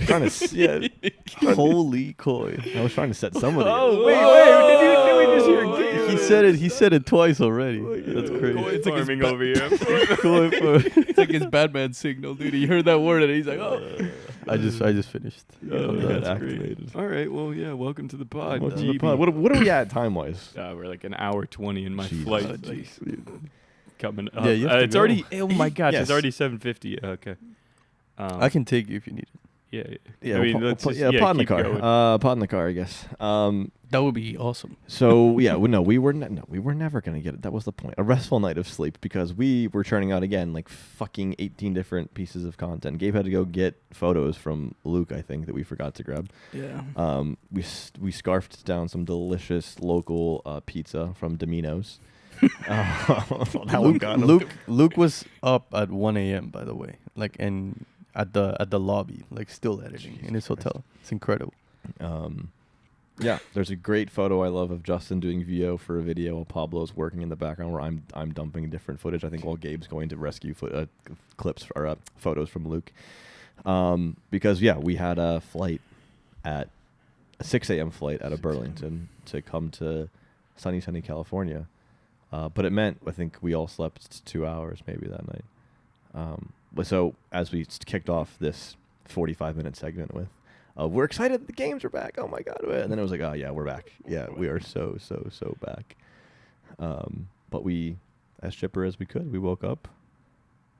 Trying to holy koi. I was trying to set somebody. Oh, wait, did we just hear a game? He said it twice already. That's crazy. Koi farming over here. It's like his Batman signal, dude. He heard that word and he's like, oh. I just finished. That's activated. All right, well, yeah, welcome to the pod. Welcome to the pod. What are we at time-wise? We're like an hour 20 in my Jesus. flight. Coming up. Yeah, you have to it's go. already, oh my gosh, Yes. it's already 7:50. Okay. I can take you if you need it. Yeah. I mean, we'll let's put, just, pod in the keep car. going. Pod in the car, I guess. That would be awesome. So yeah, we were never gonna get it. That was the point. A restful night of sleep because we were churning out again like fucking 18 different pieces of content. Gabe had to go get photos from Luke, I think, that we forgot to grab. Yeah. We scarfed down some delicious local pizza from Domino's. Luke was up at 1 a.m. by the way, like and at the lobby, like still editing in his hotel. It's incredible. Yeah, there's a great photo I love of Justin doing VO for a video while Pablo's working in the background where I'm dumping different footage. I think while Gabe's going to rescue clips or photos from Luke. Because we had a flight at a 6 a.m. flight out of Burlington to come to sunny California. But it meant I think we all slept 2 hours maybe that night. So as we kicked off this 45-minute segment with, we're excited the games are back. Oh my God. And then it was like, oh yeah, we're back. Yeah, we are so back. But we, as chipper as we could, we woke up,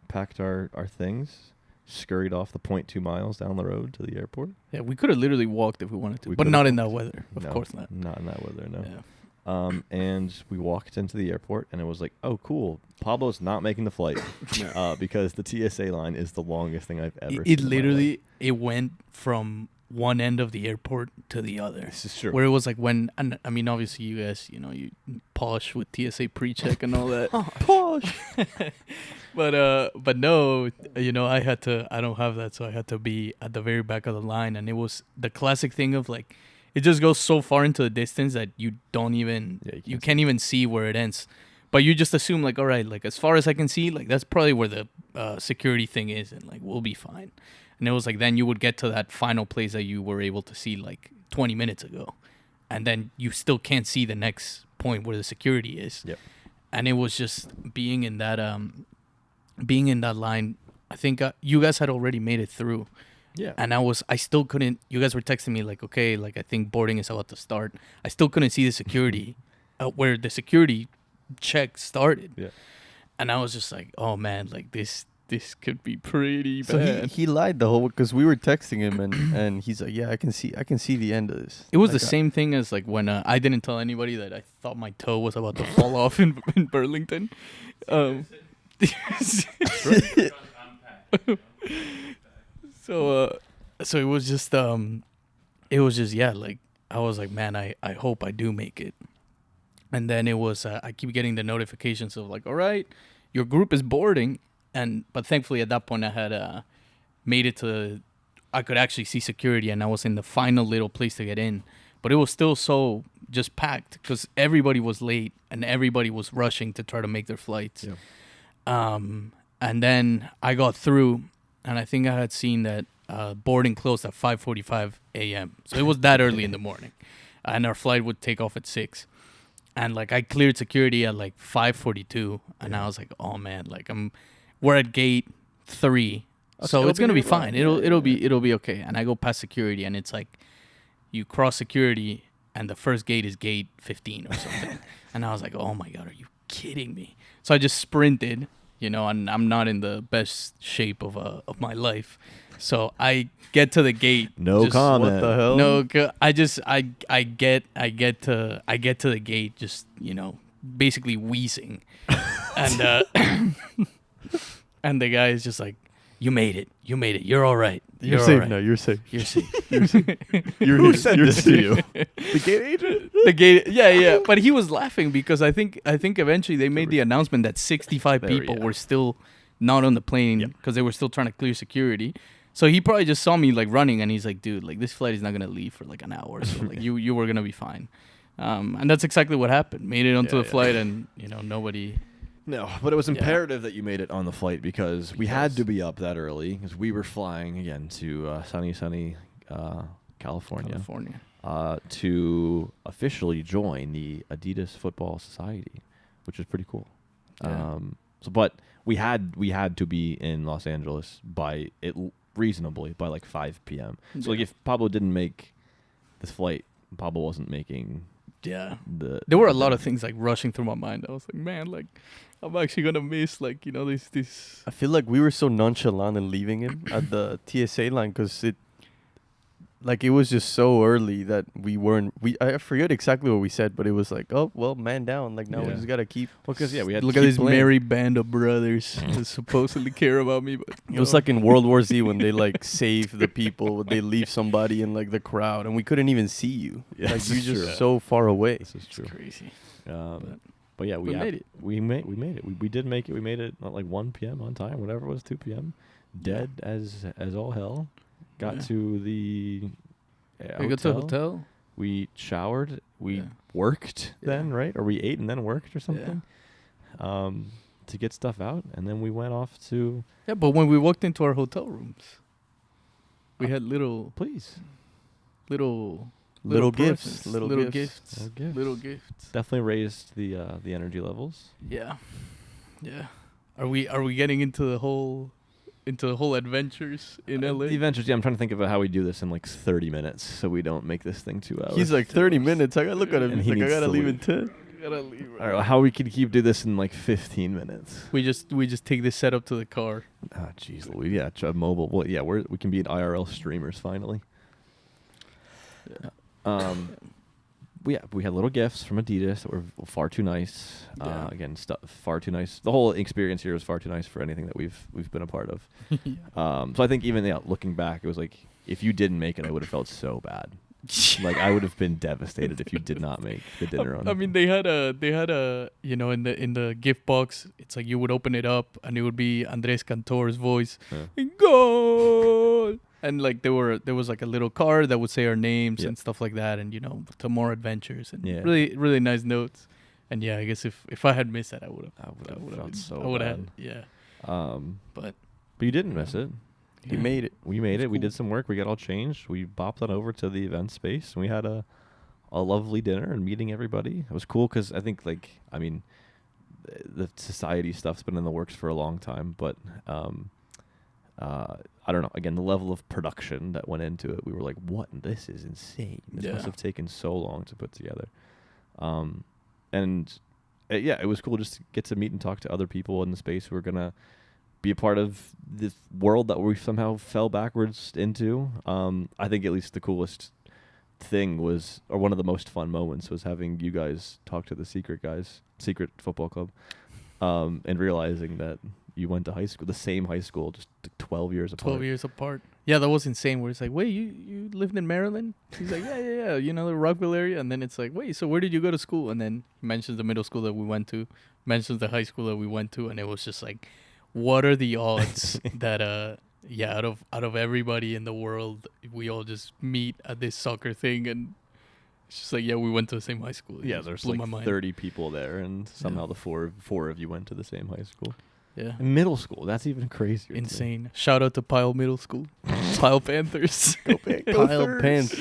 packed our things, scurried off the 0.2 miles down the road to the airport. Yeah, we could have literally walked if we wanted to, We but could've not in that weather. Of No, course not. Not in that weather, no. Yeah. And we walked into the airport, and it was like, oh, cool. Pablo's not making the flight because the TSA line is the longest thing I've ever seen. It literally, it went from one end of the airport to the other. This is true. Where it was like when, and I mean, obviously you guys, you posh with TSA pre-check and all that. Posh. But no, I don't have that, so I had to be at the very back of the line, and it was the classic thing of like, it just goes so far into the distance that you don't even, you can't even see where it ends. But you just assume like, all right, like as far as I can see, like that's probably where the security thing is, and like we'll be fine. And it was like then you would get to that final place that you were able to see like 20 minutes ago, and then you still can't see the next point where the security is. Yep. And it was just being in that line. I think you guys had already made it through. Yeah. And I still couldn't, you guys were texting me like, okay, like I think boarding is about to start. I still couldn't see the security where the security check started. Yeah. And I was just like, oh man, like this could be pretty So bad. he lied the whole because we were texting him and he's like, yeah, I can see the end of this. It was like the same thing as like when I didn't tell anybody that I thought my toe was about to fall off in Burlington. So it was just like I was like, man, I hope I do make it. And then it was I keep getting the notifications of like, all right, your group is boarding, but thankfully at that point I had made it to, I could actually see security, and I was in the final little place to get in, but it was still so just packed because everybody was late and everybody was rushing to try to make their flights. Yeah. And then I got through, and I think I had seen that boarding closed at 5:45 a.m. So it was that early in the morning, and our flight would take off at 6. And like I cleared security at like 5:42, and I was like, "Oh man, like we're at gate 3, so it's gonna be fine. It'll be okay." And I go past security, and it's like you cross security, and the first gate is gate 15 or something. And I was like, "Oh my god, are you kidding me?" So I just sprinted, and I'm not in the best shape of my life. So I get to the gate. No comment. What the hell? No, I get to the gate, just basically wheezing, and and the guy is just like, You made it. You made it. You're all right. You're all safe right. now. You're safe. You're safe. Who said this to you? The gate agent? The gate, yeah. But he was laughing because I think eventually they made the announcement that 65 There, people yeah. were still not on the plane because they were still trying to clear security. So he probably just saw me like running, and he's like, "Dude, like this flight is not gonna leave for like an hour, so like you were gonna be fine." And that's exactly what happened. Made it onto the flight, and nobody. No, but it was Yeah. imperative that you made it on the flight because we had to be up that early because we were flying again to sunny California. To officially join the Adidas Football Society, which is pretty cool. Yeah. But we had to be in Los Angeles by reasonably by like 5 p.m. So like Yeah. if Pablo didn't make this flight, Pablo wasn't making Yeah. the. There were a lot of things like rushing through my mind. I was like, man, like I'm actually gonna miss like this. I feel like we were so nonchalant in leaving him at the TSA line because it was just so early that I forget exactly what we said, but it was like, oh well, man down. Like now we Yeah. just gotta keep. Well, because we had Look to at keep this playing. merry band of brothers that supposedly care about me, but It was like in World War Z when they like save the people, they leave somebody in like the crowd, and we couldn't even see you. Yeah, Like this you're is just true. so far away. This is true. crazy. But yeah, we made it. We made it. We did make it. We made it at like 1 p.m. on time, whatever it was, 2 p.m. Dead as all hell. Got Yeah. to the We got to the hotel. We showered. We Yeah. worked Yeah. then, right? Or we ate and then worked or something. To get stuff out, and then we went off to. Yeah, but when we walked into our hotel rooms, we had little Please. Little gifts, presents, little little gifts. gifts, little gifts. Definitely raised the energy levels. Yeah. Are we getting into the whole adventures in LA? The adventures. Yeah, I'm trying to think about how we do this in like 30 minutes, so we don't make this thing 2 hours. He's like 30 minutes. I gotta look at him. And He's he like, I needs gotta to leave leave. in 10. Gotta leave. All right, how we could do this in like 15 minutes. We just take this setup to the car. Oh, jeez, Louis. Yeah, mobile. Well, yeah, we can be IRL streamers finally. We had little gifts from Adidas that were far too nice. Yeah. Again, far too nice. The whole experience here was far too nice for anything that we've been a part of. So I think even looking back, it was like if you didn't make it, I would have felt so bad. Like I would have been devastated if you did not make the dinner on. I mean, they had a in the gift box. It's like you would open it up and it would be Andres Cantor's voice, goal, and like there was like a little card that would say our names and stuff like that, and to more adventures and really really nice notes. And yeah, I guess if I had missed that, I would have felt so I would bad. have yeah. But you didn't miss it. He made it. We made it. We cool. did some work. We got all changed. We bopped on over to the event space, and we had a lovely dinner and meeting everybody. It was cool because I think, the society stuff's been in the works for a long time, but I don't know. Again, the level of production that went into it, we were like, "What? This is insane. This must have taken so long to put together." It was cool just to get to meet and talk to other people in the space who are gonna be a part of this world that we somehow fell backwards into. I think at least the coolest thing was, or one of the most fun moments was having you guys talk to the Secret Football Club, and realizing that you went to the same high school, just 12 years apart. 12 years apart. Yeah, that was insane. Where it's like, wait, you lived in Maryland? He's like, yeah. The Rockville area. And then it's like, wait, so where did you go to school? And then he mentions the middle school that we went to, mentions the high school that we went to, and it was just like, what are the odds that out of everybody in the world, we all just meet at this soccer thing, and it's just like, we went to the same high school. Yeah, there's blew like my mind. 30 people there, and somehow the four of you went to the same high school. Yeah. In middle school, that's even crazier. to me. Insane. Shout out to Pyle Middle School. Pyle Panthers. Pile pants.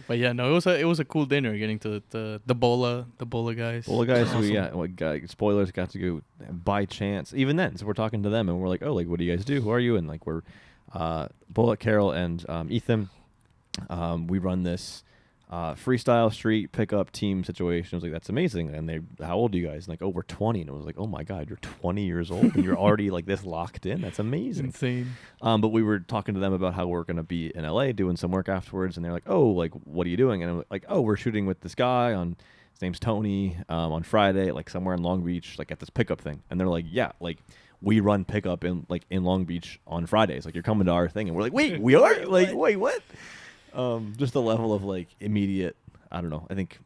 But yeah, no, it was a cool dinner getting to the Bola guys. Well, the guys Awesome. spoilers got to go by chance. Even then, so we're talking to them, and we're like, "Oh, like, what do you guys do? Who are you?" And like, we're Bullet, Carol, and Ethan. We run this freestyle street pickup team situation. I was like, that's amazing. And how old are you guys? And like, oh, we're 20. And I was like, oh my God, you're 20 years old and you're already like this locked in. That's amazing. Insane. But we were talking to them about how we're going to be in LA doing some work afterwards. And they're like, oh, like, what are you doing? And I'm like, oh, we're shooting with this guy his name's Tony, on Friday, like somewhere in Long Beach, like at this pickup thing. And they're like, yeah, like we run pickup in Long Beach on Fridays. Like, you're coming to our thing, and we're like, wait, we are? Like, wait, what? Just the level of like immediate, I don't know, I think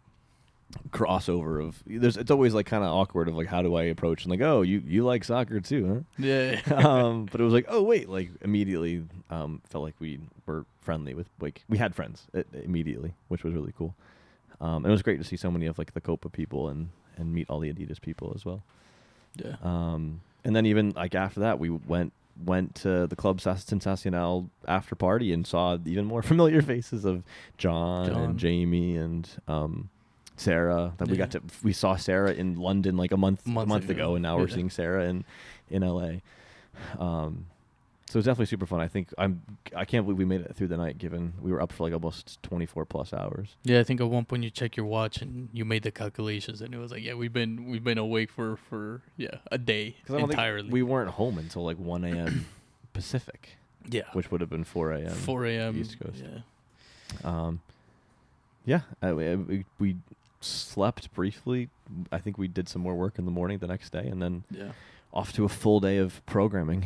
crossover of it's always like kind of awkward of like, how do I approach, and like, oh, you like soccer too, huh? Yeah. But it was like, oh wait, like immediately felt like we were friendly with, like, we had friends immediately, which was really cool. And it was great to see so many of like the Copa people and meet all the Adidas people as well. Yeah. And then even like after that, we went to the Club Sensacional after party and saw even more familiar faces of John. And Jamie and Sarah. That we saw Sarah in London like a month ago, and now we're seeing Sarah in LA. So it's definitely super fun. I can't believe we made it through the night, given we were up for like almost 24 plus hours. Yeah, I think at one point you check your watch and you made the calculations, and it was like, yeah, we've been awake for a day entirely. We weren't home until like 1 a.m. Pacific. Yeah, which would have been 4 a.m. 4 a.m. East Coast. Yeah. We slept briefly. I think we did some more work in the morning the next day, and then off to a full day of programming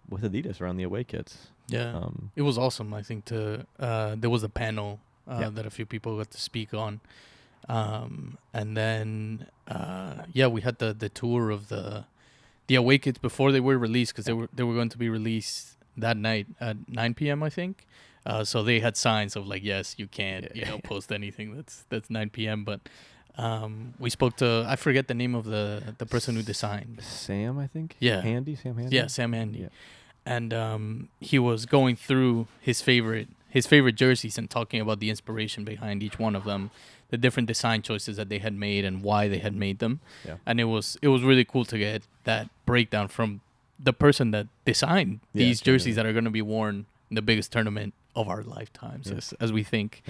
with Adidas around the away kits. Yeah, it was awesome. I think there was a panel that a few people got to speak on, and then we had the tour of the away kits before they were released, because they were going to be released that night at 9 p.m. I think. So they had signs of like, yes, you can't post anything that's 9 p.m. But we spoke to, I forget the name of the person who designed. Sam, I think. Yeah. Sam Handy. Yeah, Sam Handy. Yeah. And he was going through his favorite jerseys and talking about the inspiration behind each one of them, the different design choices that they had made and why they had made them. Yeah. And it was really cool to get that breakdown from the person that designed these jerseys that are going to be worn in the biggest tournament of our lifetimes, as we think.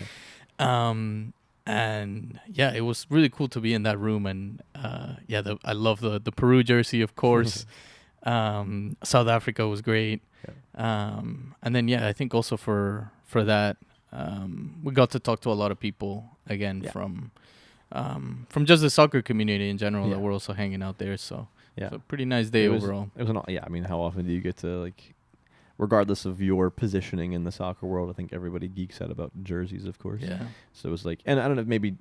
And it was really cool to be in that room. And I love the Peru jersey, of course. South Africa was great. And then I think also for that we got to talk to a lot of people again from just the soccer community in general that were also hanging out there. So a pretty nice day overall. It was I mean, how often do you get to, like, regardless of your positioning in the soccer world, I think everybody geeks out about jerseys, of course. Yeah. So it was like, and I don't know, maybe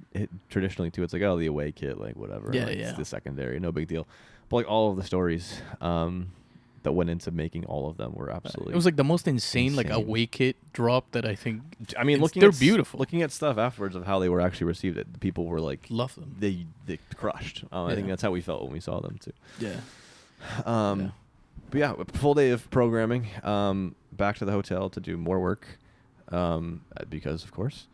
traditionally too, it's like, oh, the away kit, like whatever. Yeah, like, it's the secondary, no big deal. But like all of the stories that went into making all of them were absolutely. It was like the most insane. Like away kit drop that I think. I mean, they're beautiful. Looking at stuff afterwards of how they were actually received, the people were like, love them. They crushed. I think that's how we felt when we saw them too. Yeah. But a full day of programming. Back to the hotel to do more work, because of course,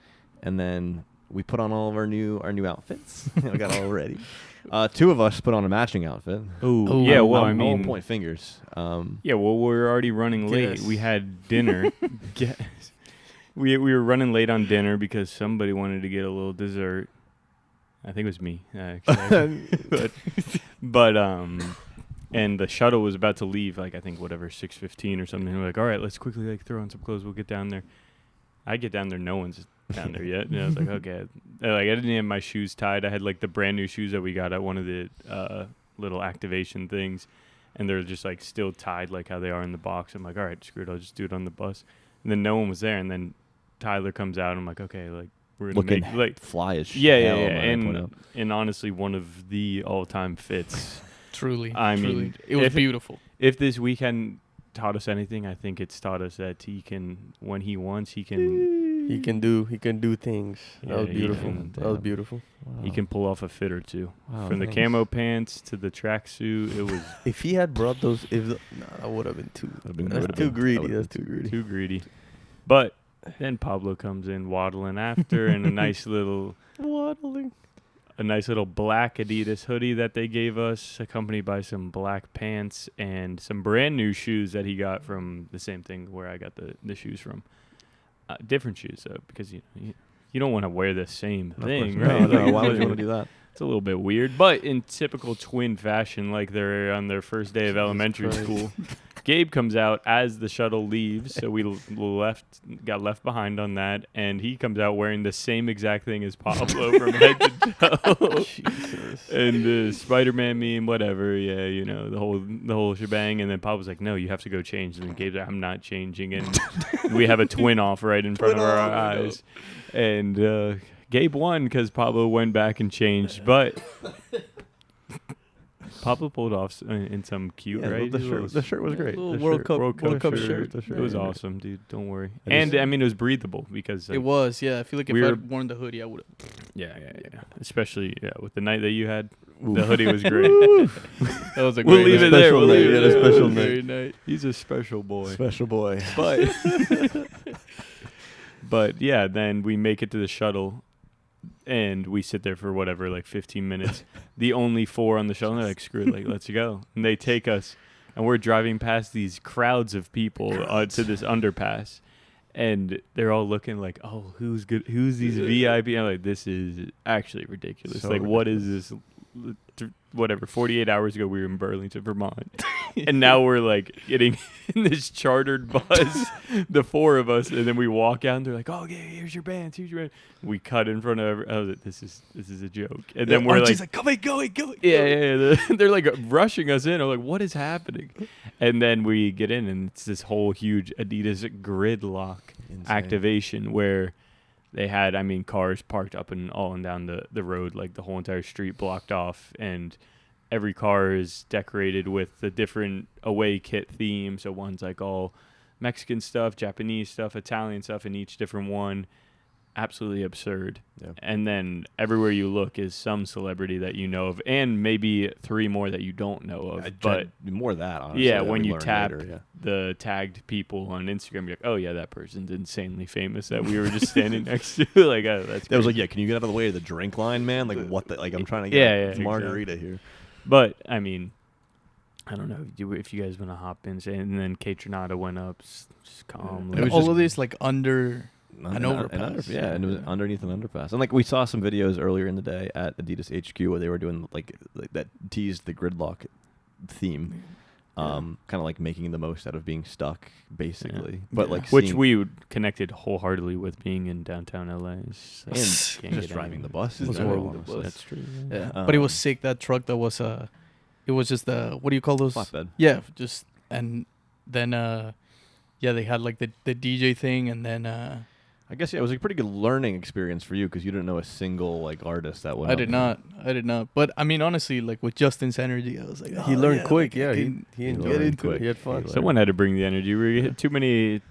and then we put on all of our new outfits. We got all ready. Two of us put on a matching outfit. Oh yeah. Well, I mean, I won't point fingers. Well, we're already running late. We had dinner. We were running late on dinner because somebody wanted to get a little dessert. I think it was me, actually. but and the shuttle was about to leave, like, I think, 6:15 or something. And we're like, all right, let's quickly, like, throw on some clothes. We'll get down there. I get down there. No one's down there yet. And I was like, okay. Like, I didn't have my shoes tied. I had, like, the brand new shoes that we got at one of the little activation things. And they're just, like, still tied, like, how they are in the box. I'm like, all right, screw it. I'll just do it on the bus. And then no one was there. And then Tyler comes out. And I'm like, okay, like, we're going to make, like, fly as shit. Yeah. And honestly, one of the all-time fits. Truly. I mean, it was beautiful. If this weekend taught us anything, I think it's taught us that he can, when he wants, he can do things. Yeah, that was beautiful. That was beautiful. Wow. He can pull off a fit or two. Wow, from the camo pants to the tracksuit, it was. If he had brought those, that would have been too. That's too greedy. That's too greedy. Too greedy. But then Pablo comes in waddling after, and a nice little black Adidas hoodie that they gave us, accompanied by some black pants and some brand new shoes that he got from the same thing where I got the shoes from. Different shoes, though, because you don't want to wear the same thing, right? No, why would you want to do that? It's a little bit weird, but in typical twin fashion, like they're on their first day of elementary school, Gabe comes out as the shuttle leaves, so we got left behind on that, and he comes out wearing the same exact thing as Pablo from head to toe. Jesus. And Spider-Man meme, whatever, yeah, you know, the whole shebang. And then Pablo's like, no, you have to go change. And then Gabe's like, I'm not changing. And we have a twin off right in front of our eyes. And Gabe won because Pablo went back and changed, but Pablo pulled off in some cute, right? The shirt was great. Little The World Cup shirt. The shirt It was great. awesome, dude. Don't worry. And I mean, it was breathable because It was, yeah. I feel like if I'd worn the hoodie, I would have. Yeah. Especially with the night that you had, the hoodie was great. That was a We'll great leave it night. there. We'll leave it Yeah, there. a special Great night. He's a special boy. Special boy. But yeah, then we make it to the shuttle. And we sit there for whatever, like 15 minutes. The only 4 on the shuttle, and they're like, screw it, like, let's go. And they take us, and we're driving past these crowds of people to this underpass. And they're all looking like, oh, who's good? Who's these VIP? I'm like, this is actually ridiculous. So like, what is this? Whatever, 48 hours ago, we were in Burlington, Vermont. And now we're like getting in this chartered bus, the 4 of us. And then we walk out and they're like, oh, okay, here's your band. We cut in front of I was like, this is a joke. And then we're like, come on, go. yeah. They're like rushing us in. I'm like, what is happening? And then we get in and it's this whole huge Adidas gridlock activation where they had, cars parked up and all and down the road, like the whole entire street blocked off, and every car is decorated with a different away kit theme. So one's like all Mexican stuff, Japanese stuff, Italian stuff in each different one. Absolutely absurd. Yeah. And then everywhere you look is some celebrity that you know of, and maybe 3 more that you don't know of. But more of that, honestly. yeah, that when we you learned tap later, the tagged people on Instagram, you're like, oh yeah, that person's insanely famous that we were just standing next to. Like, oh, that's. That was like, crazy. yeah, can you get out of the way of the drink line, man? Like, what the? Like, I'm trying to Yeah, get margarita here. But I don't know if you guys want to hop in, and then Kate Trinata went up just calmly. It was all just- of this like under. An overpass. And it was underneath an underpass. And like we saw some videos earlier in the day at Adidas HQ where they were doing like that teased the gridlock theme, kind of like making the most out of being stuck, basically. But like which we connected wholeheartedly with being in downtown LA. and just driving the bus is Just horrible. driving the bus. That's true. Yeah, but it was sick. That truck that was it was just the what do you call those? Flatbed. Yeah, just and then they had like the DJ thing, and then I guess it was a pretty good learning experience for you because you didn't know a single like artist that went. I did not. But honestly, like with Justin's energy, I was like, He learned quick. like, Yeah, I he learned enjoyed it. quick. He had fun. Someone had to bring the energy. We had too many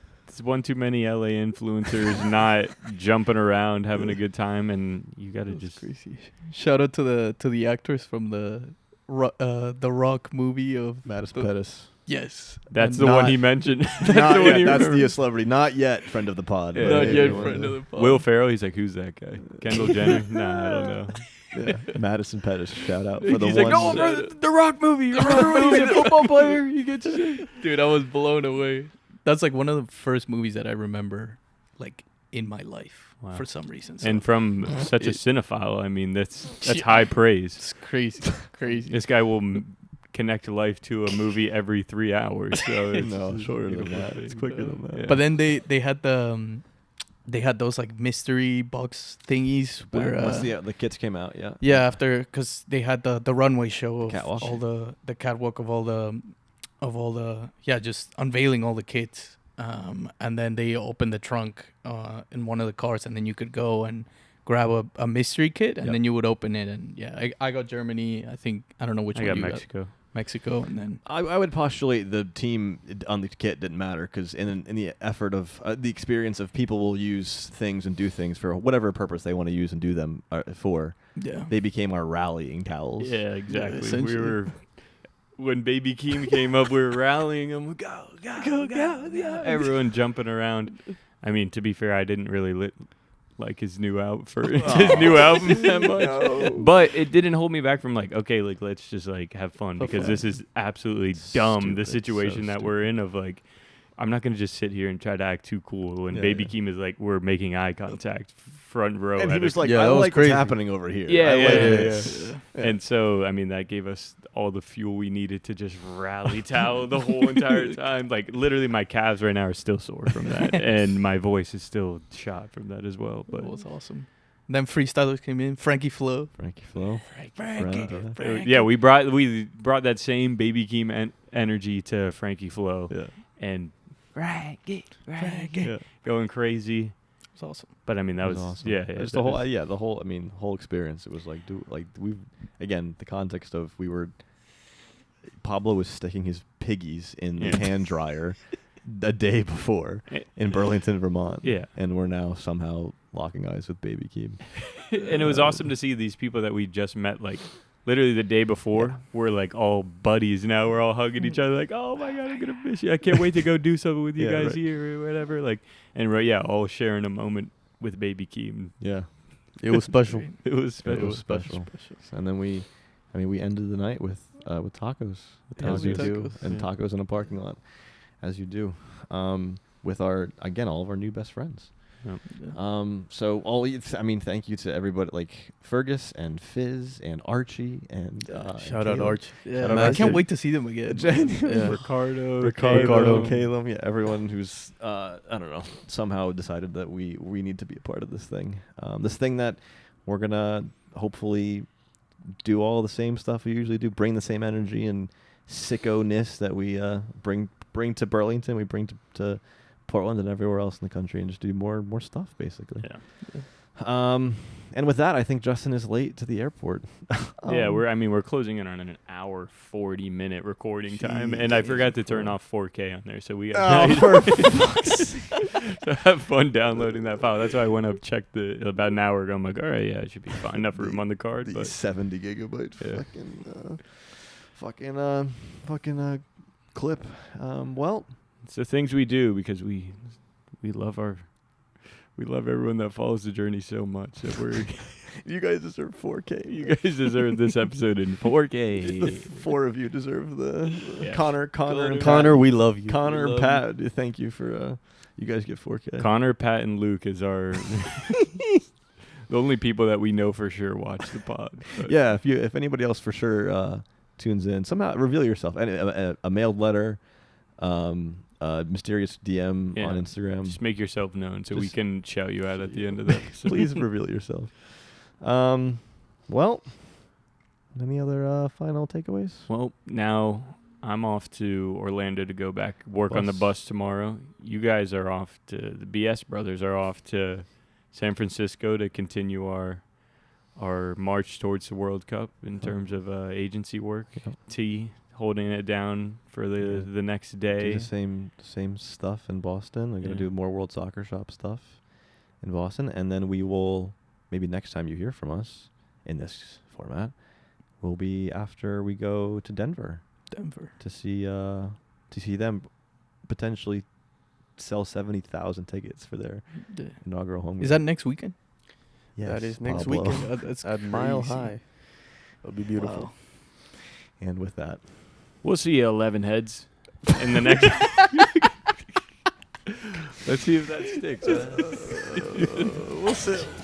LA influencers not jumping around, having a good time, and you got to just crazy. Shout out to the actors from the Rock movie of Madison Pettis. Yes, That's and the one not- he mentioned. That's Not the one yet. he That's remembered. the celebrity. Not yet, friend of the pod. Yeah, but not maybe yet one friend day. of the pod. Will Ferrell. He's like, who's that guy? Kendall Jenner? Nah, I don't know. Yeah. Madison Pettis. Shout out for the He's one. like, no, bro, the Rock movie. He's a football player. You get to Dude, I was blown away. That's like one of the first movies that I remember, like in my life, Wow. for some reason. So And from such a It- cinephile, that's Yeah. high praise. it's crazy. This guy will connect life to a movie every 3 hours. So it's No, shorter than beautiful that. thing. It's quicker than that. Yeah. But then they had they had those like mystery box thingies where Once the kits came out, yeah. yeah, after because they had the runway show of Catwalk. all the catwalk of all the just unveiling all the kits, and then they opened the trunk in one of the cars, and then you could go and grab a mystery kit, and Yep. then you would open it, and I got Germany. I don't know which I one got you Mexico. Mexico, and then I would postulate the team on the kit didn't matter because in the effort of the experience of people will use things and do things for whatever purpose they want to use and do them for. yeah. They became our rallying towels. Yeah, exactly. essentially. We were when Baby Keem came up, we were rallying him. Go, yeah. Everyone jumping around. I mean, to be fair, I didn't really like his new album that much. But it didn't hold me back from like, okay, like let's just like have fun because this is absolutely dumb. The Stupid. situation So that we're in of like I'm not going to just sit here and try to act too cool. And Yeah, Baby yeah. Keem is like, we're making eye contact front row. And he at was a- like, Yeah, I that was like crazy. what's happening over here. Yeah, I yeah, like yeah, this. yeah. And so, I mean, that gave us all the fuel we needed to just rally towel the whole entire time. Like, literally, my calves right now are still sore from that. And my voice is still shot from that as well. But That was awesome. Then freestylers came in. Frankie Flo. Frankie Flo. Friend, yeah, we brought that same Baby Keem energy to Frankie Flo. Yeah. And Frankie. Yeah. going crazy. It was awesome. But I mean, that It was awesome. yeah, Just that the whole, was- the whole. I mean, whole experience. It was like, again, the context of Pablo was sticking his piggies in the Yeah. hand dryer a day before in Burlington, Vermont. Yeah. And we're now somehow locking eyes with Baby Keem. And it was awesome to see these people that we just met, like literally the day before. We're like all buddies now. We're all hugging each other, like, "Oh my god, I'm gonna miss you! I can't wait to go do something with you Yeah, guys right. here or whatever." Like, and all sharing a moment with Baby Keem. Yeah. It was special. It was special. It was special. And then we ended the night with tacos, as you Tacos. do, and Yeah. tacos in a parking lot, as you do, with all of our new best friends. Yeah. So thank you to everybody, like Fergus and Fizz and Archie and Shout and out Caleb. Arch. Yeah, Shout out man, I Archie. can't wait to see them again. Yeah. Ricardo, Ricardo, Caleb. Caleb, yeah, everyone who's I don't know, somehow decided that we need to be a part of this thing. This thing that we're gonna hopefully do all the same stuff we usually do, bring the same energy and sicko-ness that we bring to Burlington, we bring to Portland and everywhere else in the country, and just do more stuff basically. Yeah. And with that, I think Justin is late to the airport. Yeah, we're closing in on an hour 40-minute recording time, and I forgot to turn off 4K on there, so we got so have fun downloading that file. That's why I went up, checked about an hour ago. I'm like, all right, yeah, it should be fine, enough room on the card. The But 70 gigabyte fucking clip. Well, it's the things we do because we love everyone that follows the journey so much that we're you guys deserve 4K. you guys deserve this episode in 4K. The four of you deserve the Yeah. Connor, and Pat. Connor, we love you. Connor, we and love Pat. Thank you for you guys get 4K. Connor, Pat, and Luke is our the only people that we know for sure watch the pod. But Yeah, if anybody else for sure tunes in, somehow reveal yourself. A mailed letter, mysterious DM Yeah. on Instagram. just make yourself known so we Just- can shout you out at the end of the episode. Please reveal yourself. Well, any other final takeaways? Well, now I'm off to Orlando to go back work on the bus tomorrow. You guys are off to the BS brothers are off to San Francisco to continue our march towards the World Cup in terms of agency work. Yep. T holding it down for the next Do day. the same stuff in Boston. I'm gonna Yeah. do more World Soccer Shop stuff in Boston, and then we will maybe next time you hear from us in this format will be after we go to Denver to see them potentially sell 70,000 tickets for their inaugural home. Is that next weekend? Yes, That is next Pablo. weekend. That's At Mile crazy. High. It'll be beautiful. Wow. And with that, We'll see you 11 heads in the next. Let's see if that sticks.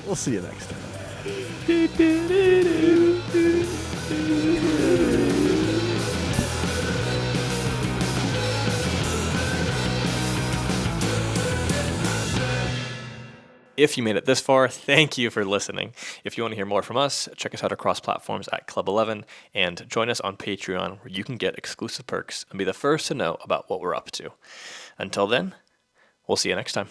we'll see you next time. If you made it this far, thank you for listening. If you want to hear more from us, check us out across platforms at CLUBELEVEN and join us on Patreon where you can get exclusive perks and be the first to know about what we're up to. Until then, we'll see you next time.